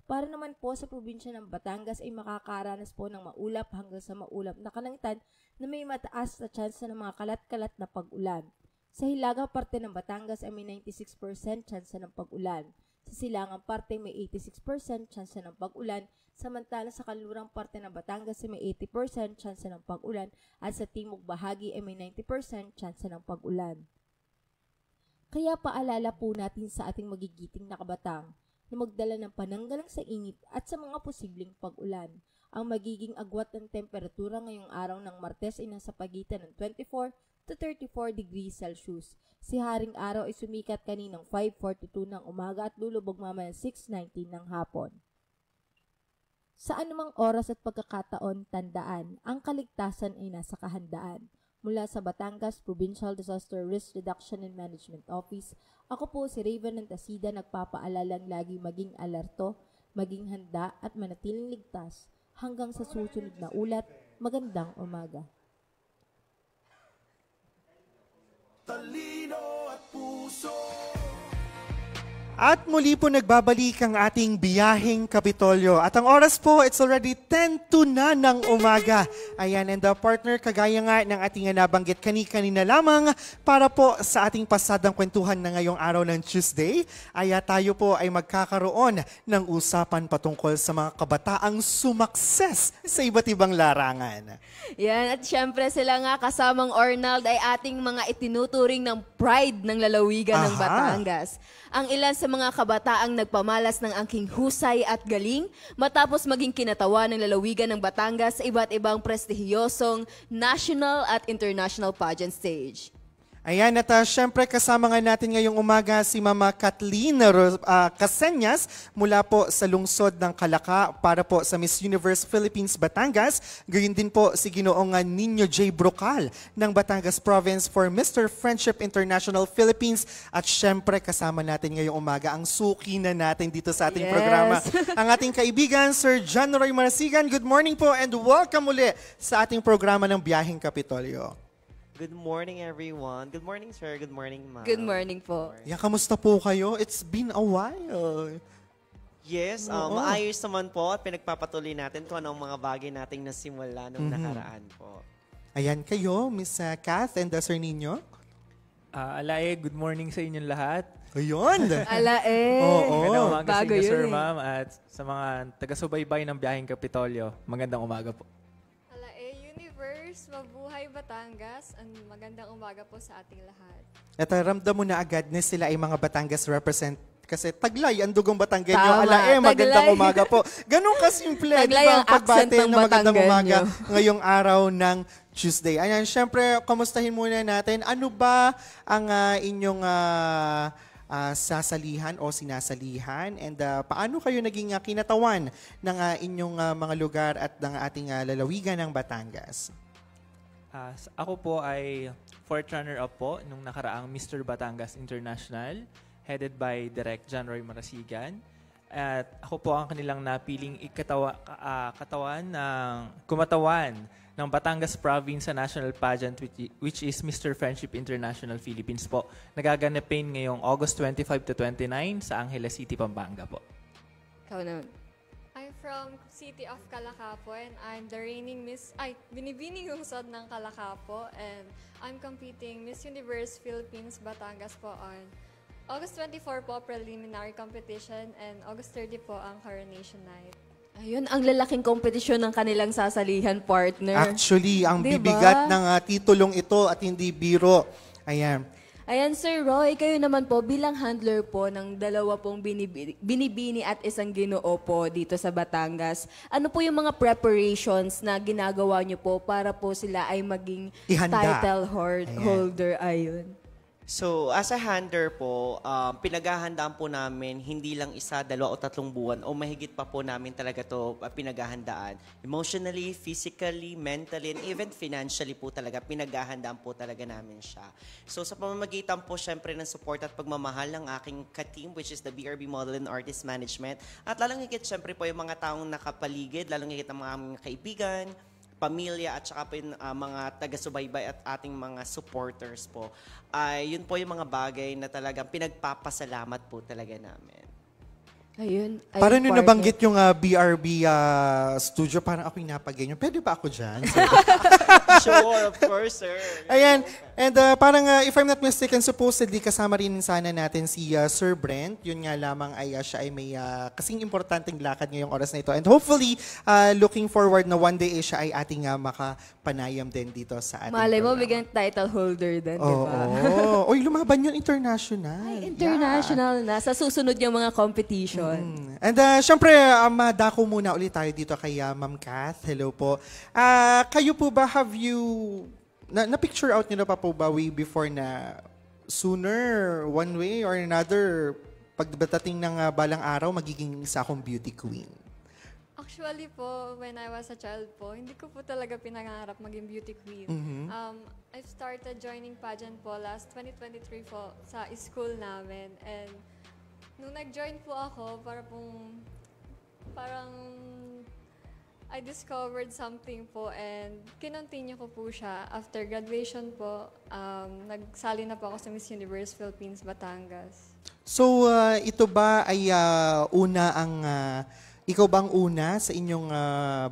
Para naman po sa probinsya ng Batangas ay makakaranas po ng maulap hanggang sa maulap na kalangitan na may mataas na tsansa ng mga kalat-kalat na pag-ulan. Sa hilagang parte ng Batangas ay may 96% tsansa ng pag-ulan. Sa silangang parte may 86% tsansa ng pag-ulan, samantala sa kanlurang parte ng Batangas ay may 80% tsansa ng pag-ulan at sa timog bahagi ay may 90% tsansa ng pag-ulan. Kaya paalala po natin sa ating magigiting na kabatang na magdala ng pananggalang sa init at sa mga posibleng pag-ulan. Ang magiging agwat ng temperatura ngayong araw ng Martes ay nasa pagitan ng 24 to 34 degrees Celsius. Si Haring Araw ay sumikat kaninang 5:42 ng umaga at lulubog mamaya 6:19 ng hapon. Sa anumang oras at pagkakataon, tandaan, ang kaligtasan ay nasa kahandaan. Mula sa Batangas Provincial Disaster Risk Reduction and Management Office, ako po si Raven Nantasida, nagpapaalalang lagi maging alerto, maging handa at manatiling ligtas. Hanggang sa susunod na ulat, magandang umaga. Talino at puso. At muli po nagbabalik ang ating biyaheng Kapitolyo. At ang oras po, it's already 10:02 na ng umaga. Ayan, and the partner, kagaya nga ng ating nabanggit kanina lamang, para po sa ating pasadang kwentuhan na ngayong araw ng Tuesday, ay tayo po ay magkakaroon ng usapan patungkol sa mga kabataang sumakses sa iba't ibang larangan. Yan, at syempre sila nga kasamang Arnold ay ating mga itinuturing ng pride ng lalawigan ng Batangas. Ang ilan sa mga kabataang nagpamalas ng angking husay at galing matapos maging kinatawa ng lalawigan ng Batangas sa iba't ibang prestihiyosong national at international pageant stage. Ayan, at syempre kasama nga natin ngayong umaga si Mama Kathleen Caseñas mula po sa lungsod ng Calaca para po sa Miss Universe Philippines Batangas. Gayon din po si Ginoong Nino J. Brocal ng Batangas Province for Mr. Friendship International Philippines. At syempre kasama natin ngayong umaga ang suki na natin dito sa ating programa. Ang ating kaibigan, Sir John Roy Marasigan. Good morning po and welcome uli sa ating programa ng Biyaheng Kapitolyo. Good morning, everyone. Good morning, sir. Good morning, ma'am. Good morning po. Yeah, kamusta po kayo? It's been a while. Yes, maayos naman po at pinagpapatuloy natin kung anong mga bagay nating nasimula nung nakaraan po. Ayan kayo, Miss Kath and Sir Nino. Alae, good morning sa inyong lahat. Ayun! Alae! Magandang umaga sa Bago inyo, sir, yun ma'am. At sa mga taga-subaybay ng Biyaheng Kapitolyo, magandang umaga po. Mabuhay Batangas, magandang umaga po sa ating lahat. At ramdam mo na agad na sila ay mga Batangas represent kasi taglay ang dugong Batanggenyo. Alae, magandang umaga po. Ganun kasimple, di ba, ang pagbate na magandang umaga ngayong araw ng Tuesday. Ayan, syempre, kamustahin muna natin. Ano ba ang inyong sasalihan o sinasalihan and paano kayo naging kinatawan ng inyong mga lugar at ng ating lalawigan ng Batangas? Ako po ay fourth runner-up po nung nakaraang Mr. Batangas International, headed by Direct John Roy Marasigan. At ako po ang kanilang napiling kumatawan ng Batangas Province sa National Pageant which is Mr. Friendship International Philippines po. Nagaganapin ngayong August 25 to 29 sa Angeles City, Pampanga po. Ikaw naman. I'm from City of Calacapo and I'm the reigning binibining lungsod ng Calacapo and I'm competing Miss Universe Philippines Batangas po on August 24 po preliminary competition and August 30 po ang coronation night. Ayun, ang lalaking kompetisyon ng kanilang sasalihan, partner. Actually, ang Diba? bibigat ng titulong ito at hindi biro. Ayan. Ayan, Sir Roy, kayo naman po bilang handler po ng dalawa pong binibini at isang Ginoo po dito sa Batangas. Ano po yung mga preparations na ginagawa nyo po para po sila ay maging Ihanda. title holder? Ayun. So, as a handler po, pinaghahandaan po namin hindi lang isa, 2 o 3 buwan o mahigit pa po namin talaga to pinaghahandaan. Emotionally, physically, mentally, and even financially po talaga, pinaghahandaan po talaga namin siya. So, sa pamamagitan po syempre ng support at pagmamahal ng aking ka-team, which is the BRB Model and Artist Management, at lalong higit syempre po yung mga taong nakapaligid, lalong higit ang mga aming kaibigan, pamilya at saka po yung mga taga-subaybay at ating mga supporters po. Yun po yung mga bagay na talagang pinagpapasalamat po talaga namin. Ayun. Parang nung nabanggit yung BRB studio, parang ako'y napaganyan. Pwede ba ako dyan? Sure, of course, sir. Ayan. And parang, if I'm not mistaken, supposedly kasama rin sana natin si Sir Brent. Yun nga lamang ay siya ay may kasing importanteng lakad ngayong oras na ito. And hopefully, looking forward na one day siya ay ating makapanayam din dito sa ating Malay mo, programa. bigyan title holder din, di Oo. ba? Oy, lumaban yun international. Ay, international na. Sa susunod yung mga competition. And syempre, madako muna ulit tayo dito kay Ma'am Kath. Hello po. Kayo po ba, have you, na-picture out nyo na pa po ba way before na sooner, one way or another, pagdating ng balang araw, magiging isa akong beauty queen? Actually po, when I was a child po, hindi ko po talaga pinangarap maging beauty queen. I've started joining pageant po last 2023 po sa school namin. And nung nag-join po ako, parang I discovered something po and kinontinue ko po siya. After graduation po, nagsali na po ako sa Miss Universe Philippines Batangas. So, ito ba ay ikaw ba ang una sa inyong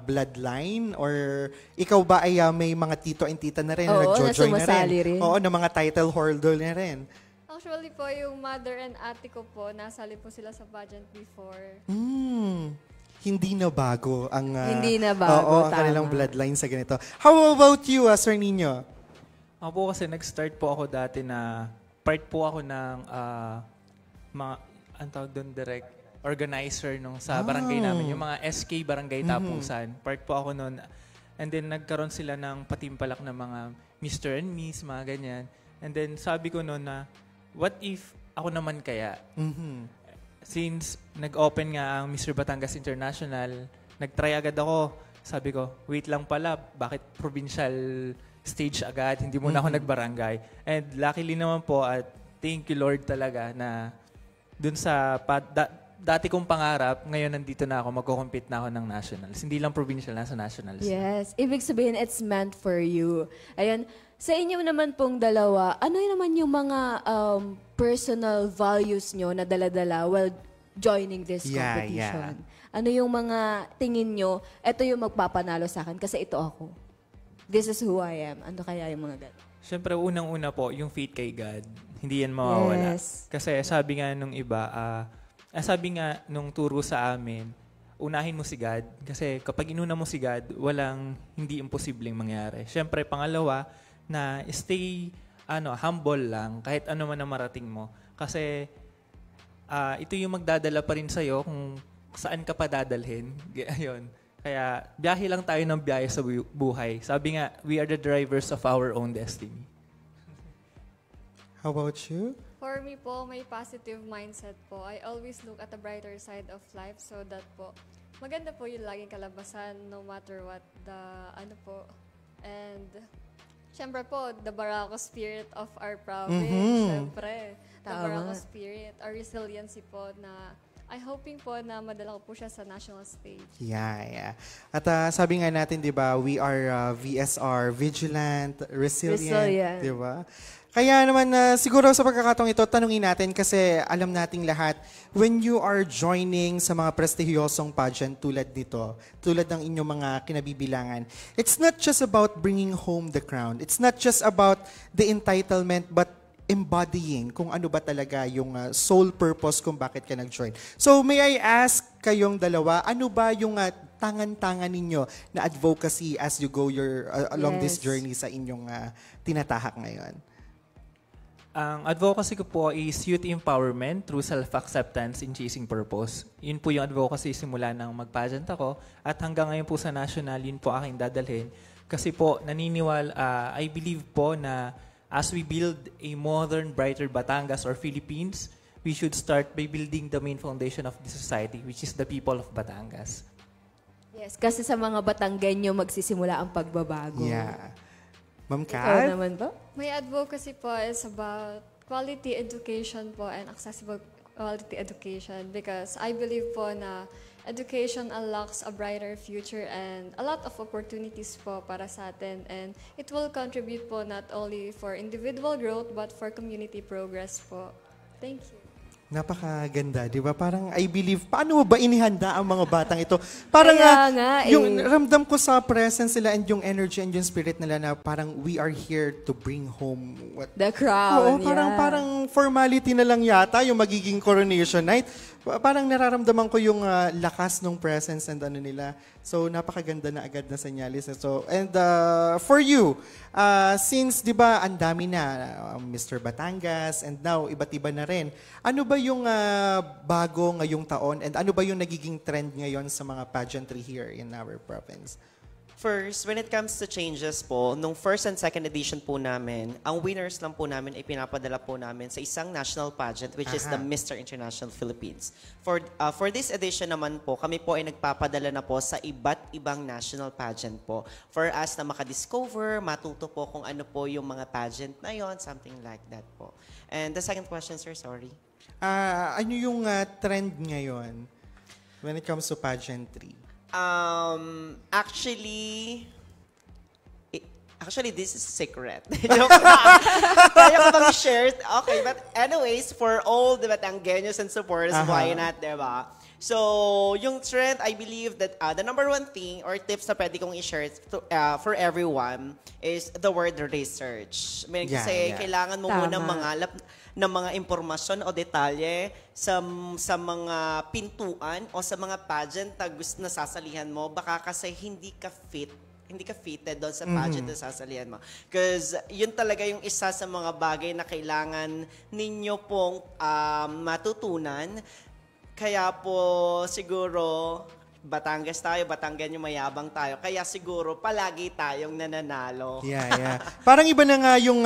bloodline? Or ikaw ba ay may mga tito and tita na rin na nag-join na rin? Oo, na mga title holder na rin. Actually po, yung mother and ate ko po, nasali po sila sa pageant before. Hindi na bago ang Hindi na bago, ang kanilang bloodline sa ganito. How about you, Sir Nino? Ako po kasi nag-start po ako dati na part po ako ng mga direct organizer nung sa barangay namin, yung mga SK Barangay Tapusan. Part po ako noon. And then nagkaroon sila ng patimpalak na mga Mr. and Miss, mga ganyan. And then sabi ko noon na, what if ako naman kaya? Since nag-open nga ang Mr. Batangas International, nag-try agad ako. Sabi ko, wait lang pala, bakit provincial stage agad? Hindi muna ako nag-barangay. And luckily naman po, at thank you Lord talaga na dun sa dati kong pangarap, ngayon nandito na ako, magko-compete na ako ng nationals. Hindi lang provincial, nasa nationals. Yes. Ibig sabihin, it's meant for you. Ayan. Sa inyo naman pong dalawa, ano naman yung mga personal values nyo na dala-dala while joining this competition? Ano yung mga tingin nyo, ito yung magpapanalo sa akin kasi ito ako. This is who I am. Ano kaya yung mga ganun? Siyempre, unang-una po, yung faith kay God. Hindi yan mawawala. Yes. Kasi sabi nga nung iba, sabi nga nung turo sa amin, unahin mo si God. Kasi kapag inuna mo si God, walang hindi imposibleng mangyari. Siyempre, pangalawa, na stay humble lang kahit ano man ang marating mo. Kasi ito yung magdadala pa rin sa'yo kung saan ka pa dadalhin. Ayun. Kaya biyahe lang tayo ng biyahe sa buhay. Sabi nga, we are the drivers of our own destiny. How about you? For me po, may positive mindset po. I always look at the brighter side of life so that po, maganda po yung laging kalabasan no matter what the And Siyempre po, the Barako spirit of our province. Siyempre, the Barako spirit, our resiliency po na hoping po na madala ko po siya sa national stage. Yeah. At sabi nga natin, di ba, we are VSR, vigilant, resilient. Di ba? Kaya naman, siguro sa pagkakataong ito, tanungin natin kasi alam nating lahat, when you are joining sa mga prestihiyosong pageant tulad nito, tulad ng inyong mga kinabibilangan, it's not just about bringing home the crown. It's not just about the entitlement, but embodying kung ano ba talaga yung sole purpose kung bakit ka nag-join. So may I ask kayong dalawa, ano ba yung tangan-tangan ninyo na advocacy as you go along this journey sa inyong tinatahak ngayon? Ang advocacy ko po is youth empowerment through self-acceptance in chasing purpose. Yun po yung advocacy simula nang mag-pageant ako at hanggang ngayon po sa national, yun po aking dadalhin. Kasi po, I believe po na as we build a modern, brighter Batangas or Philippines, we should start by building the main foundation of the society, which is the people of Batangas. Yes, kasi sa mga Batanggenyo magsisimula ang pagbabago. Yeah. Ma'am Kat? Ikaw naman ba? My advocacy po is about quality education po and accessible quality education because I believe po na education unlocks a brighter future and a lot of opportunities po para sa atin and it will contribute po not only for individual growth but for community progress po. Thank you. Napakaganda, di ba? Parang I believe, paano ba inihanda ang mga batang ito? Parang yung ramdam ko sa presence nila and yung energy and yung spirit nila na parang we are here to bring home the crown. Oo, parang formality na lang yata yung magiging coronation night. Parang nararamdaman ko yung lakas ng presence and ano nila. So napakaganda na agad na senyalis. So and for you, since 'di ba ang dami na Mr. Batangas and now iba't iba na rin. Ano ba yung bago ngayong taon and ano ba yung nagiging trend ngayon sa mga pageantry here in our province? First, when it comes to changes po, nung first and second edition po namin, ang winners lang po namin ay pinapadala po namin sa isang national pageant which is the Mr. International Philippines. For this edition naman po, kami po ay nagpapadala na po sa iba't ibang national pageant po. For us na makadiscover, matuto po kung ano po yung mga pageant na yon, something like that po. And the second question, sir, sorry. Ano yung trend ngayon when it comes to pageantry? Actually, this is secret. Kaya ko bang share? Okay, but anyways, for all the Batanggenyos and supporters, why not, diba? So, yung trend, I believe that the number one thing or tips na pwede kong i-share for everyone is the word research. Kasi kailangan mo muna mangalap ng mga impormasyon o detalye sa mga pintuan o sa mga pageant na gusto na sasalihan mo. Baka kasi hindi ka fitted doon sa pageant na sasalihan mo. Because yun talaga yung isa sa mga bagay na kailangan ninyo pong matutunan. Kaya po siguro Batangas tayo, Batanggenyo mayabang tayo. Kaya siguro palagi tayong nananalo. Yeah. Parang iba na nga yung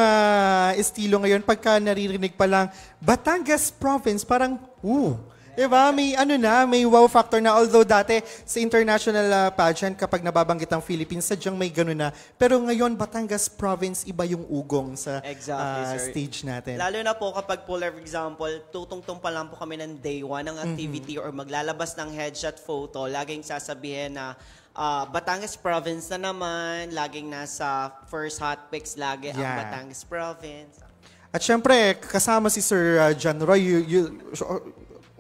estilo ngayon pagka naririnig pa lang Batangas Province, parang diba? May wow factor na. Although dati sa international pageant, kapag nababanggit ang Philippines, sadyang may gano'n na. Pero ngayon, Batangas Province, iba yung ugong sa stage natin. Lalo na po kapag for example, tutungtong pa lang po kami ng day one ng activity or maglalabas ng headshot photo, laging sasabihin na Batangas Province na naman, laging nasa first hot picks lagi ang Batangas Province. At syempre, kasama si Sir John Roy,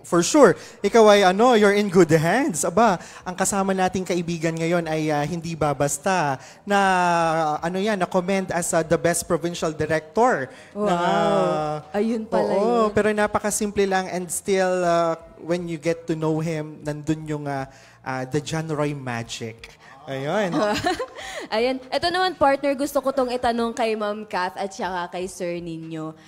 for sure, ikaw ay you're in good hands. Aba, ang kasama nating kaibigan ngayon ay hindi ba basta na na-commend as the best provincial director. Wow. Ayun pala yun. Pero napakasimple lang and still when you get to know him, nandun yung the John Roy magic. Ayun. Ayan. Ito naman, partner, gusto ko tong itanong kay Ma'am Kath at saka kay Sir Nino.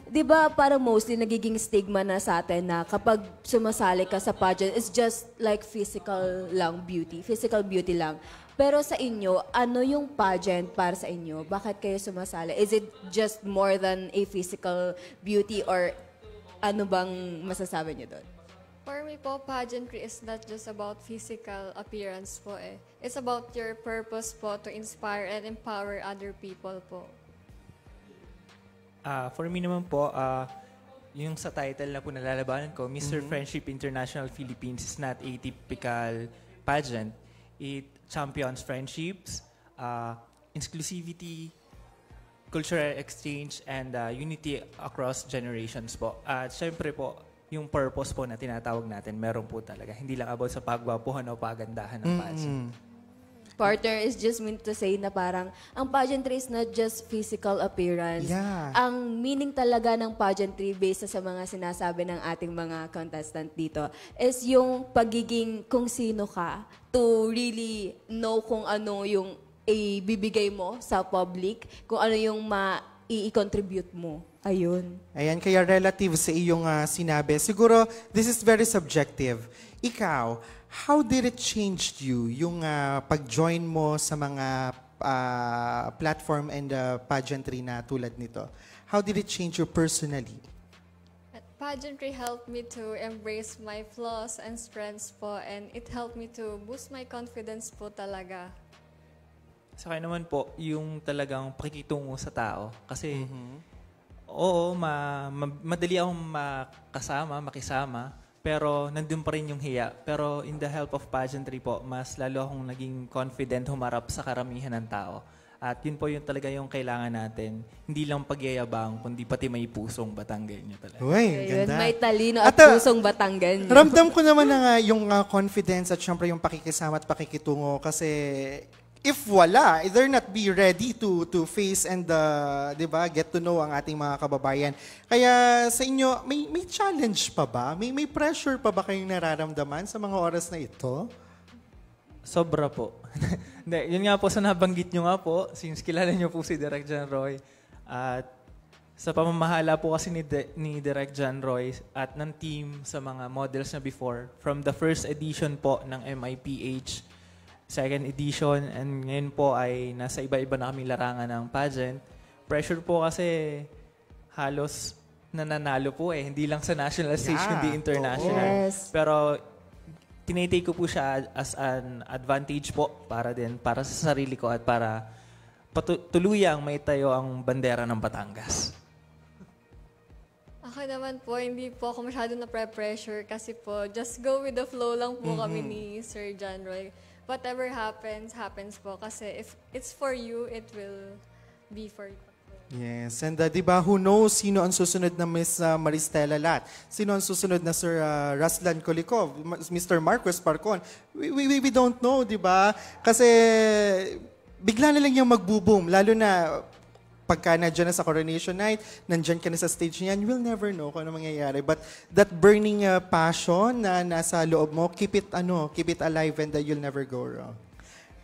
Di ba parang mostly nagiging stigma na sa atin na kapag sumasali ka sa pageant, it's just like physical beauty lang. Pero sa inyo, ano yung pageant para sa inyo? Bakit kayo sumasali? Is it just more than a physical beauty or ano bang masasabi niyo doon? For me po, pageantry is not just about physical appearance po eh. It's about your purpose po to inspire and empower other people po. For me naman po, yung sa title na po nalalabanan ko, Mr. Friendship International Philippines is not a typical pageant. It champions friendships, inclusivity, cultural exchange, and unity across generations po. At syempre po, yung purpose po na tinatawag natin, meron po talaga. Hindi lang about sa pagwapuhan o pagandahan ng pageant. Partner is just meant to say na parang ang pageantry is not just physical appearance. Yeah. Ang meaning talaga ng pageantry based sa mga sinasabi ng ating mga contestant dito is yung pagiging kung sino ka to really know kung ano yung ibibigay mo sa public, kung ano yung i-contribute mo. Ayun. Ayan, kaya relative sa iyong sinabi. Siguro, this is very subjective. Ikaw, how did it change you, yung pag-join mo sa mga platform and pageantry na tulad nito? How did it change you personally? Pageantry helped me to embrace my flaws and strengths po, and it helped me to boost my confidence po talaga. Sa akin naman po, yung talagang pakikitungo sa tao. Kasi, oo, madali akong makisama, pero nandun pa rin yung hiya. Pero in the help of pageantry po, mas lalo akong naging confident humarap sa karamihan ng tao. At yun po yung talaga yung kailangan natin. Hindi lang pagyayabang, kundi pati may pusong Batanggenyo talaga. Uy, ganda. May talino at pusong Batanggenyo. Ramdam ko naman na yung confidence at syempre yung pakikisama at pakikitungo kasi if wala, they're not be ready to face and get to know ang ating mga kababayan. Kaya sa inyo, may challenge pa ba? May pressure pa ba kayong nararamdaman sa mga oras na ito? Sobra po. Hindi, yun nga po sa nabanggit nyo nga po, since kilala nyo po si Direk John Roy, at sa pamamahala po kasi ni Direk John Roy at ng team sa mga models na before, from the first edition po ng MIPH, second edition, and ngayon po ay nasa iba-iba na kami larangan ng pageant. Pressure po kasi halos nananalo po eh. Hindi lang sa national stage, kundi international. Yes. Pero tinitake ko po siya as an advantage po para sa sarili ko at para tuluyang may tayo ang bandera ng Batangas. Ako naman po, hindi po ako masyado na pressure kasi po, just go with the flow lang po kami ni Sir John Roy. Whatever happens, happens po. Kasi if it's for you, it will be for you. Yes, and di ba, who knows sino ang susunod na Miss Maristela Lat? Sino ang susunod na Sir Ruslan Colicov? Mr. Marcos Parcon? We don't know, di ba? Kasi bigla na lang yung magbo-boom, lalo na pagka nandiyan na sa coronation night, nandiyan ka na sa stage niyan, you will never know kung ano mangyayari. But that burning passion na nasa loob mo, keep it alive and you'll never go wrong.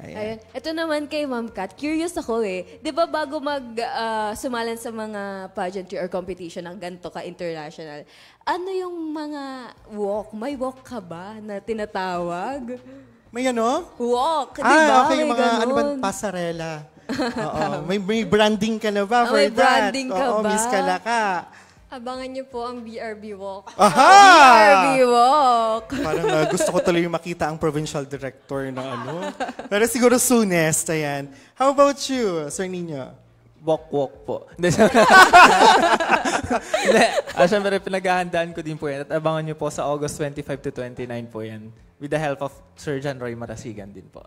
Ayun. Ito naman kay Ma'am Kat, curious ako eh. Di ba bago sumalan sa mga pageantry or competition ng ganito ka-international, ano yung mga walk? May walk ka ba na tinatawag? May ano? Walk, di ba? Okay, yung may mga pasarela. Oo. May branding ka na ba for may that? branding ka Oo, ba? Miss Kalaka. Abangan niyo po ang BRB Walk. Aha! BRB Walk! Parang gusto ko tuloy makita ang provincial director na ano. Pero siguro soonest, ayan. How about you, Sir Nino? Walk po. Hindi, syempre pinaghahandaan ko din po yan. At abangan nyo po sa August 25 to 29 po yan. With the help of Sir John Roy Marasigan din po.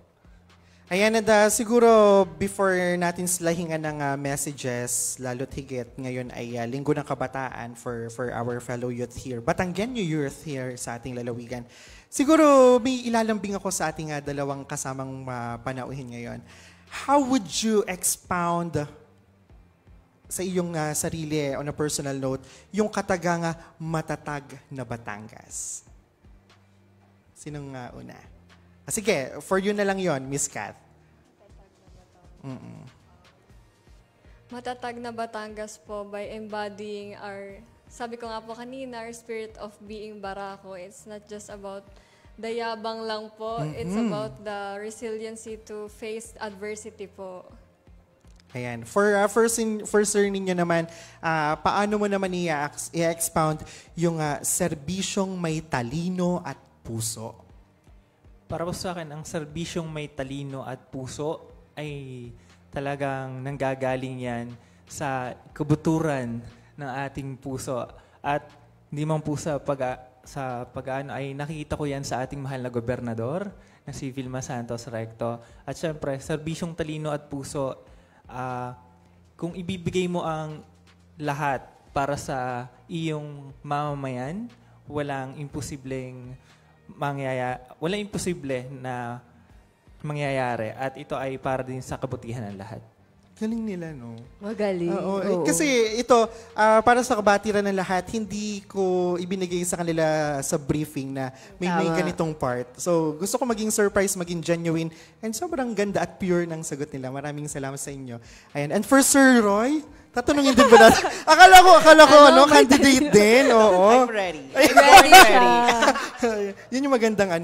Ayan, and siguro before natin slahingan ng messages, lalo't higit, ngayon ay Linggo ng Kabataan for our fellow youth here. Batanggenyo youth here sa ating lalawigan. Siguro may ilalambing ako sa ating dalawang kasamang panauhin ngayon. How would you expound sa iyong sarili on a personal note yung katagang matatag na Batangas? Sinong una? Sige, for you na lang yon, Miss Kat. Matatag na Batangas po by embodying our, sabi ko nga po kanina, our spirit of being Barako. It's not just about the yabang lang po. It's about the resiliency to face adversity po. Ayan. For sir ninyo naman, paano mo naman i-expound yung serbisyong may talino at puso? Para po sa akin, ang serbisyong may talino at puso ay talagang nanggagaling yan sa kabuturan ng ating puso. At hindi man po sa pag-ano ay nakikita ko yan sa ating mahal na gobernador na si Vilma Santos Recto. At syempre, serbisyong talino at puso, kung ibibigay mo ang lahat para sa iyong mamamayan, walang imposible na mangyayari. At ito ay para din sa kabutihan ng lahat. Galing nila, no? Magaling. Oo. Kasi ito, para sa kabatiran ng lahat, hindi ko ibinigay sa kanila sa briefing na may ganitong part. So, gusto ko maging surprise, maging genuine, and sobrang ganda at pure ng sagot nila. Maraming salamat sa inyo. Ayan. And for Sir Roy, tatanungin din ba natin? Akala ko, candidate din. Oo. I'm ready. Yun yung magandang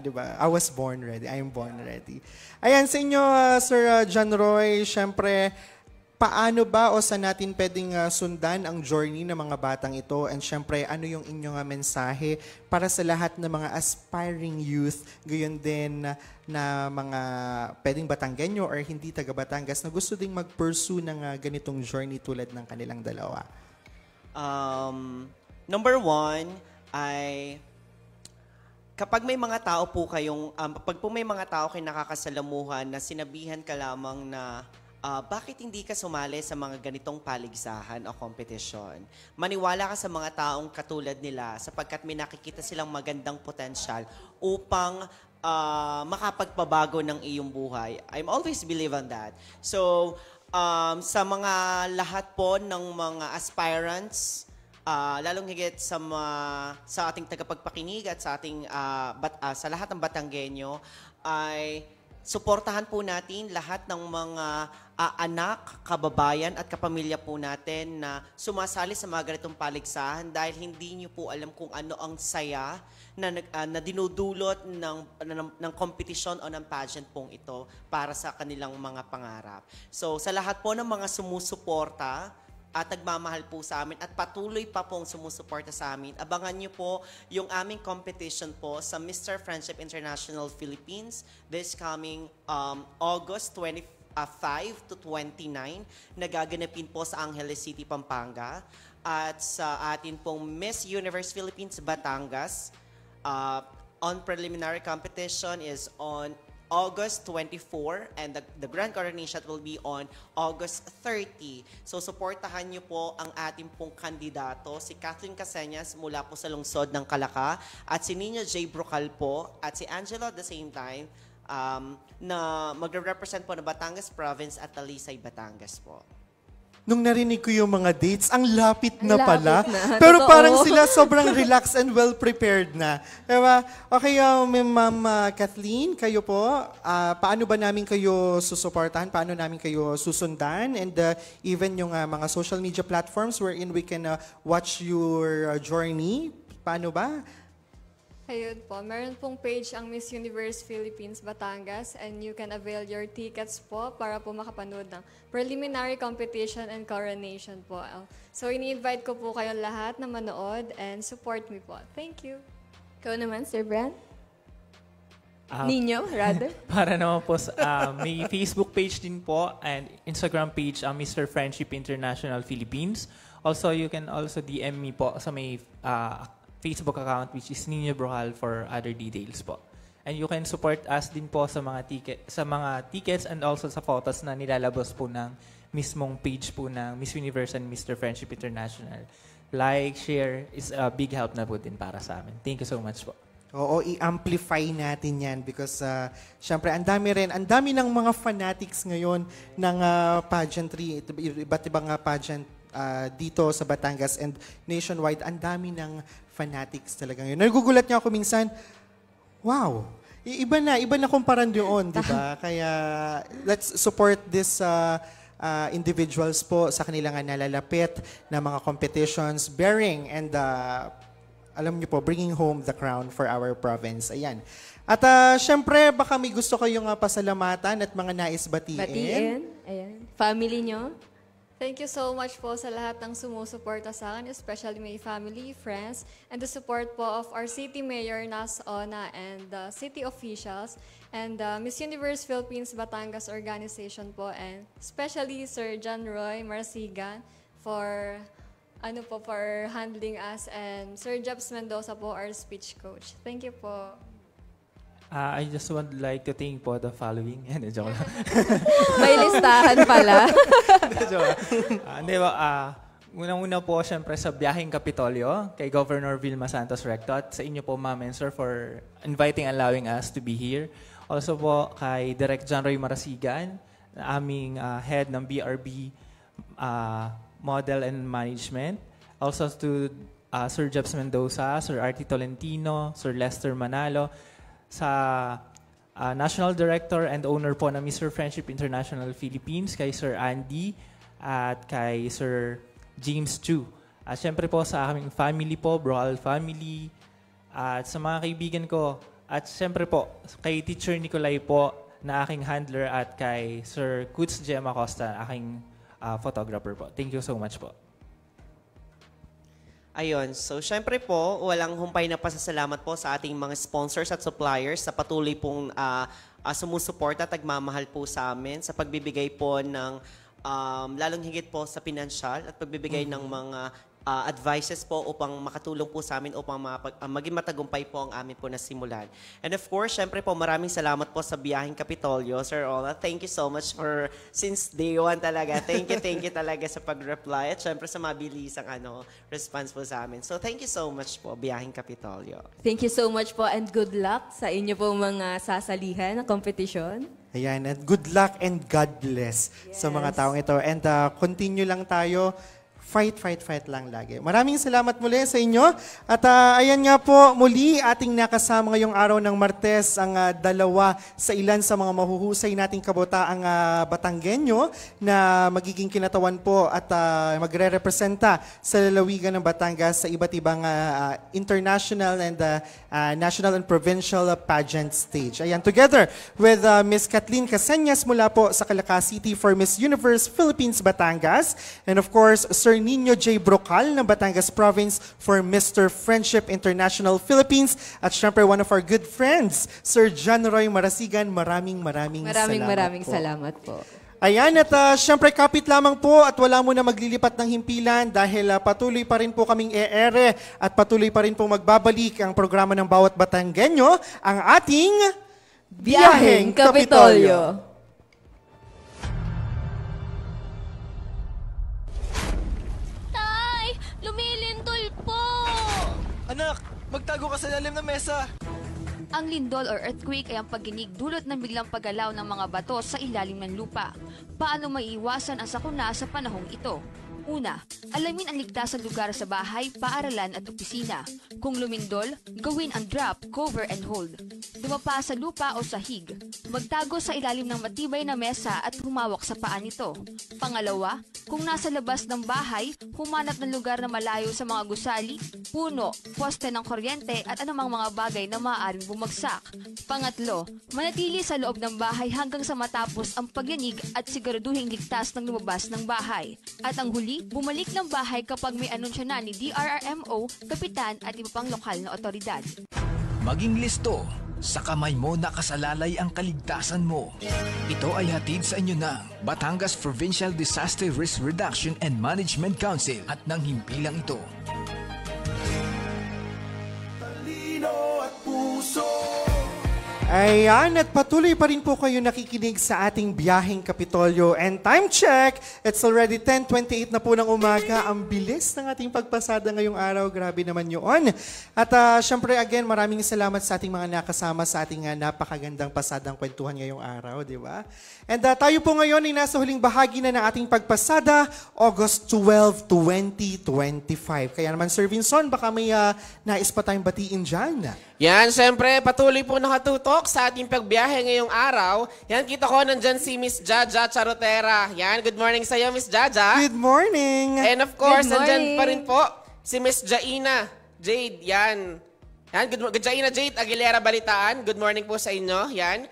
di ba? I was born ready. I am born ready. Ayan, sa inyo, Sir John Roy, syempre, paano ba o saan natin pwedeng sundan ang journey ng mga batang ito? And syempre, ano yung inyong mensahe para sa lahat ng mga aspiring youth, gayon din na mga pwedeng Batanggenyo or hindi taga Batangas na gusto ding mag-pursue ng ganitong journey tulad ng kanilang dalawa? Number one ay kapag may mga tao po kayong, pag po may mga tao kayong nakakasalamuhan na sinabihan ka lamang na bakit hindi ka sumali sa mga ganitong paligsahan o kompetisyon? Maniwala ka sa mga taong katulad nila sapagkat may nakikita silang magandang potensyal upang makapagpabago ng iyong buhay. I'm always believe on that. So, sa mga lahat po ng mga aspirants, lalong higit sa ating tagapagpakinig at sa ating sa lahat ng Batanggenyo ay suportahan po natin lahat ng mga anak, kababayan at kapamilya po natin na sumasali sa mga ganitong paligsahan dahil hindi niyo po alam kung ano ang saya na dinudulot ng kompetisyon o ng pageant pong ito para sa kanilang mga pangarap. So sa lahat po ng mga sumusuporta at nagmamahal po sa amin at patuloy pa pong sumusuporta sa amin. Abangan niyo po yung aming competition po sa Mr. Friendship International Philippines this coming August 25 to 29. Nagaganapin po sa Angeles City, Pampanga. At sa atin pong Miss Universe Philippines Batangas, on preliminary competition is on August 24 and the grand coronation will be on August 30. So supportahan niyo po ang ating pong kandidato, si Kathleen Caseñas mula po sa lungsod ng Calaca at si Nino J. Brocal po at si Angelo at the same time na magre-represent po na Batangas Province at Talisay, Batangas po. Nung narinig ko yung mga dates, ang lapit na pala. Pero parang sila sobrang relaxed and well-prepared na. Diba? Okay, Ma'am Kathleen, kayo po, paano ba namin kayo susuportahan? Paano namin kayo susundan? And even yung mga social media platforms wherein we can watch your journey. Paano ba? Ayun po, meron pong page ang Miss Universe Philippines Batangas and you can avail your tickets po para po makapanood ng preliminary competition and coronation po. So ini-invite ko po kayong lahat na manood and support me po. Thank you. Ikaw naman, Sir Brand? Nino, rather? Para naman po, may Facebook page din po and Instagram page ang Mr. Friendship International Philippines. Also, you can also DM me po sa may Facebook account which is Nino Brocal for other details po. And you can support us din po sa mga tickets and also sa photos na nilalabas po ng mismong page po ng Miss Universe and Mr. Friendship International. Like, share is a big help na po din para sa amin. Thank you so much po. Oo, i-amplify natin yan because syempre ang dami ng mga fanatics ngayon ng pageantry, iba't ibang pageant dito sa Batangas and nationwide. Ang dami ng fanatics talaga ngayon. Nagugulat niya ako minsan, wow, iba na kumparan doon, di ba? Kaya let's support this individuals po sa kanilang nalalapit na mga competitions bearing and alam niyo po, bringing home the crown for our province. Ayan. At syempre, baka may gusto kayong pasalamatan at mga nais batiin. Ayan. family nyo. Thank you so much po sa lahat ng sumusuporta sa akin, especially my family, friends, and the support po of our City Mayor, Nas Ona, and the city officials, and the Miss Universe Philippines Batangas organization po, and especially Sir John Roy Marsigan for handling us, and Sir Jobs Mendoza po, our speech coach. Thank you po. I just would like to thank po the following. Joke lang. May listahan pala. Unang-una po, syempre, sa Biyaheng Kapitolyo, kay Governor Vilma Santos Recto, at sa inyo po, Ma'am and Sir, for inviting and allowing us to be here. Also po, kay Direk John Roy Marasigan, aming head ng BRB Model and Management. Also to Sir Jobs Mendoza, Sir Artie Tolentino, Sir Lester Manalo, sa National Director and Owner po ng Mr. Friendship International Philippines, kay Sir Andy at kay Sir James Chu. At syempre po sa aming family po, Broal family, at sa mga kaibigan ko, at syempre po kay Teacher Nicolay po na aking handler, at kay Sir Kutz Gemma Costa, aking photographer po. Thank you so much po. Ayun, so syempre po, walang humpay na pasasalamat po sa ating mga sponsors at suppliers sa patuloy pong sumusuporta at nagmamahal po sa amin sa pagbibigay po ng lalong higit po sa pinansyal at pagbibigay ng mga advices po upang makatulong po sa amin upang maging matagumpay po ang amin po na simulan. And of course, syempre po, maraming salamat po sa Biyaheng Kapitolyo, Sir Ola. Thank you so much for, since day one talaga, thank you talaga sa pag-reply at syempre sa mabilisang response po sa amin. So thank you so much po, Biyaheng Kapitolyo. Thank you so much po, and good luck sa inyo po mga sasalihan na competition. Ayan, and good luck and God bless sa mga taong ito. And continue lang tayo. Fight lang lagi. Maraming salamat muli sa inyo. At ayan nga po, muli ating nakasama ngayong araw ng Martes ang dalawa sa ilan sa mga mahuhusay nating kabotaang Batanggenyo na magiging kinatawan po at magre-representa sa lalawigan ng Batangas sa iba't ibang international and national and provincial pageant stage. Ayan, together with Miss Kathleen Caseñas mula po sa Calaca City for Miss Universe Philippines Batangas, and of course, Sir Nino J. Brocal ng Batangas Province for Mr. Friendship International Philippines, at syempre one of our good friends, Sir John Roy Marasigan. Maraming salamat po. Ayan, at syempre kapit lamang po at wala muna maglilipat ng himpilan dahil patuloy pa rin po kaming e-ere at patuloy pa rin po magbabalik ang programa ng bawat Batanggenyo, ang ating Biyaheng Kapitolyo. Lumilindol po! Anak, magtago ka sa lalim ng mesa. Ang lindol or earthquake ay ang pagginig dulot ng biglang paggalaw ng mga bato sa ilalim ng lupa. Paano maiiwasan ang sakuna sa panahong ito? Una, alamin ang ligtas na lugar sa bahay, paaralan at opisina. Kung lumindol, gawin ang drop, cover and hold. Dumapa sa lupa o sahig. Magtago sa ilalim ng matibay na mesa at humawak sa paa nito. Pangalawa, kung nasa labas ng bahay, humanap ng lugar na malayo sa mga gusali, puno, poste ng kuryente at anumang mga bagay na maaaring bumagsak. Pangatlo, manatili sa loob ng bahay hanggang sa matapos ang pagyanig at siguraduhing ligtas ng lumabas ng bahay. At ang huli, bumalik ng bahay kapag may anunsyo na ni DRRMO, kapitan at iba pang lokal na otoridad. Maging listo, sa kamay mo nakasalalay ang kaligtasan mo. Ito ay hatid sa inyo ng Batangas Provincial Disaster Risk Reduction and Management Council at ng himpilang ito. Talino at puso. Ayan, at patuloy pa rin po kayo nakikinig sa ating Biyaheng Kapitolyo. And time check, it's already 10:28 na po ng umaga. Ang bilis ng ating pagpasada ngayong araw. Grabe naman yun. At syempre again, maraming salamat sa ating mga nakasama sa ating napakagandang pasadang kwentuhan ngayong araw, di ba? And tayo po ngayon ay nasa huling bahagi na ng ating pagpasada, August 12, 2025. Kaya naman, Sir Vinson, baka may nais pa tayong batiin dyan. Yan, syempre, patuloy po nakatutok sa ating pagbiyahe ngayong araw. Yan, kita ko nandyan si Miss Jaja Charotera. Yan, good morning sa iyo, Miss Jaja. Good morning. And of course, nandyan pa rin po si Miss Jaina Jade. Yan, Jaina Jade Aguilera Balitaan. Good morning po sa inyo. Yan.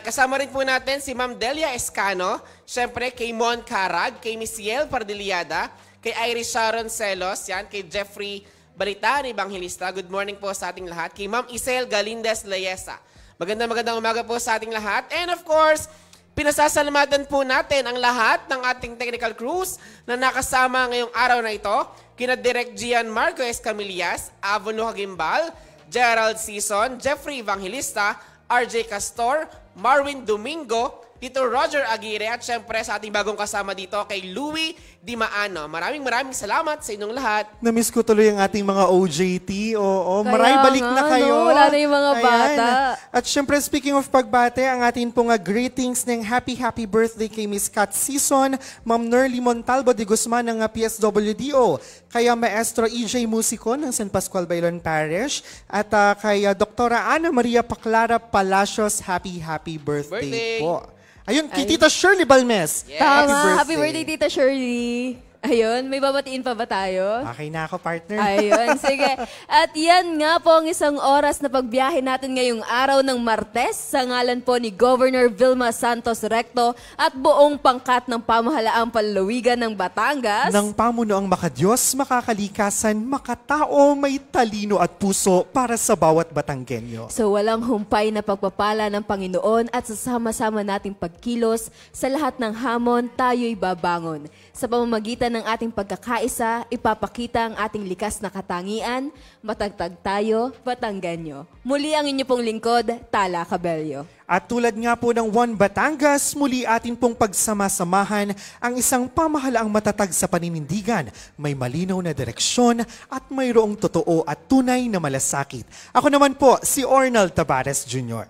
Kasama rin po natin si Ma'am Delia Escano, syempre kay Mon Carag, kay Miss Yel Pardiliada, kay Iris Sharon Celos, yan, kay Jeffrey Balita, Evangelista. Good morning po sa ating lahat. Kay Ma'am Isel Galindez Layesa. Magandang umaga po sa ating lahat. And of course, pinasasalamatan po natin ang lahat ng ating technical crews na nakasama ngayong araw na ito. Kina Direk Gian Marquez Camillas, Avono Hagimbal, Gerald Season, Jeffrey Evangelista, RJ Castor, Marwin Domingo, Tito Roger Aguirre, at syempre sa ating bagong kasama dito kay Louie Di Maano. Maraming salamat sa inyong lahat. Na-miss ko tuloy ang ating mga OJT. Oo, Kaya maraming balik nga, na kayo. no? Wala na yung mga bata. At syempre, speaking of pagbate, ang ating pong greetings ng happy birthday kay Miss Kat Season, Ma'am Nerly Montalvo de Guzman ng PSWDO, kaya Maestro EJ Musico ng San Pascual Bailon Parish, at kay Doktora Ana Maria Paclara Palacios, happy birthday po. Ayun, kay Tita Shirley Balmes. Yes. Tama. Happy birthday, Tita Shirley. Ayun, may babatiin pa ba tayo? Okay na ako, partner. Ayun, sige. At yan nga po ang isang oras na pagbiyahe natin ngayong araw ng Martes sa ngalan po ni Governor Vilma Santos Recto at buong pangkat ng pamahalaang palalawigan ng Batangas. Ng pamunuang makadiyos, makakalikasan, makatao, may talino at puso para sa bawat Batanggenyo. So walang humpay na pagpapala ng Panginoon at sasama-sama nating pagkilos sa lahat ng hamon tayo'y babangon. Sa pamamagitan ng ating pagkakaisa, ipapakita ang ating likas na katangian, matagtag tayo, Batanggenyo. Muli ang inyo pong lingkod, Tala Cabello. At tulad nga po ng One Batangas, muli atin pong pagsama-samahan ang isang pamahalaang matatag sa paninindigan, may malinaw na direksyon at mayroong totoo at tunay na malasakit. Ako naman po, si Ornal Tabares Jr.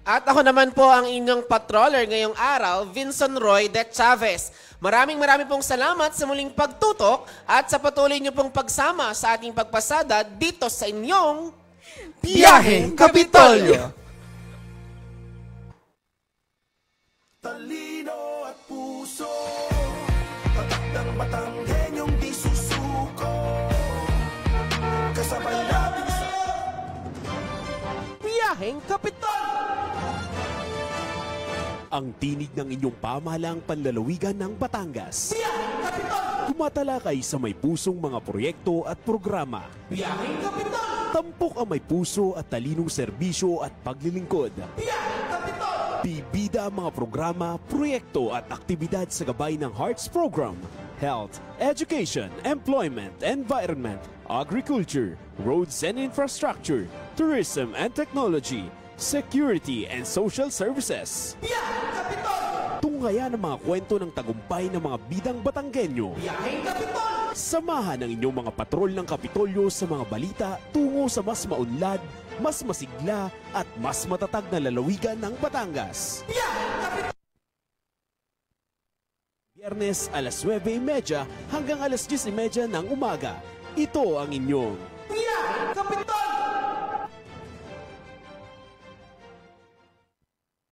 At ako naman po ang inyong patroller ngayong araw, Vincent Roy de Chavez. Maraming pong salamat sa muling pagtutok at sa patuloy niyo pong pagsama sa ating pagpasada dito sa inyong Biyaheng Kapitolyo. Talino at puso, tatak ng Batanggenyong di susuko, kasabay natin sa Biyaheng Kapitolyo. Ang tinig ng inyong pamahalaang panlalawigan ng Batangas. Tumatalakay sa may pusong mga proyekto at programa. Biyaheng Kapitolyo. Tampok ang may puso at talinong serbisyo at paglilingkod. Biyaheng Kapitolyo. Bibida ang mga programa, proyekto at aktibidad sa gabay ng Hearts Program. Health, Education, Employment, Environment, Agriculture, Roads and Infrastructure, Tourism and Technology, Security and Social Services. Biyaheng Kapitolyo. Tunghayan ang mga kwento ng tagumpay ng mga bidang Batanggenyo. Biyaheng Kapitolyo. Samahan ang inyong mga patrol ng Kapitolyo sa mga balita tungo sa mas maunlad, mas masigla at mas matatag na lalawigan ng Batangas. Biyernes alas 9:30 hanggang alas 10:30 ng umaga. Ito ang inyong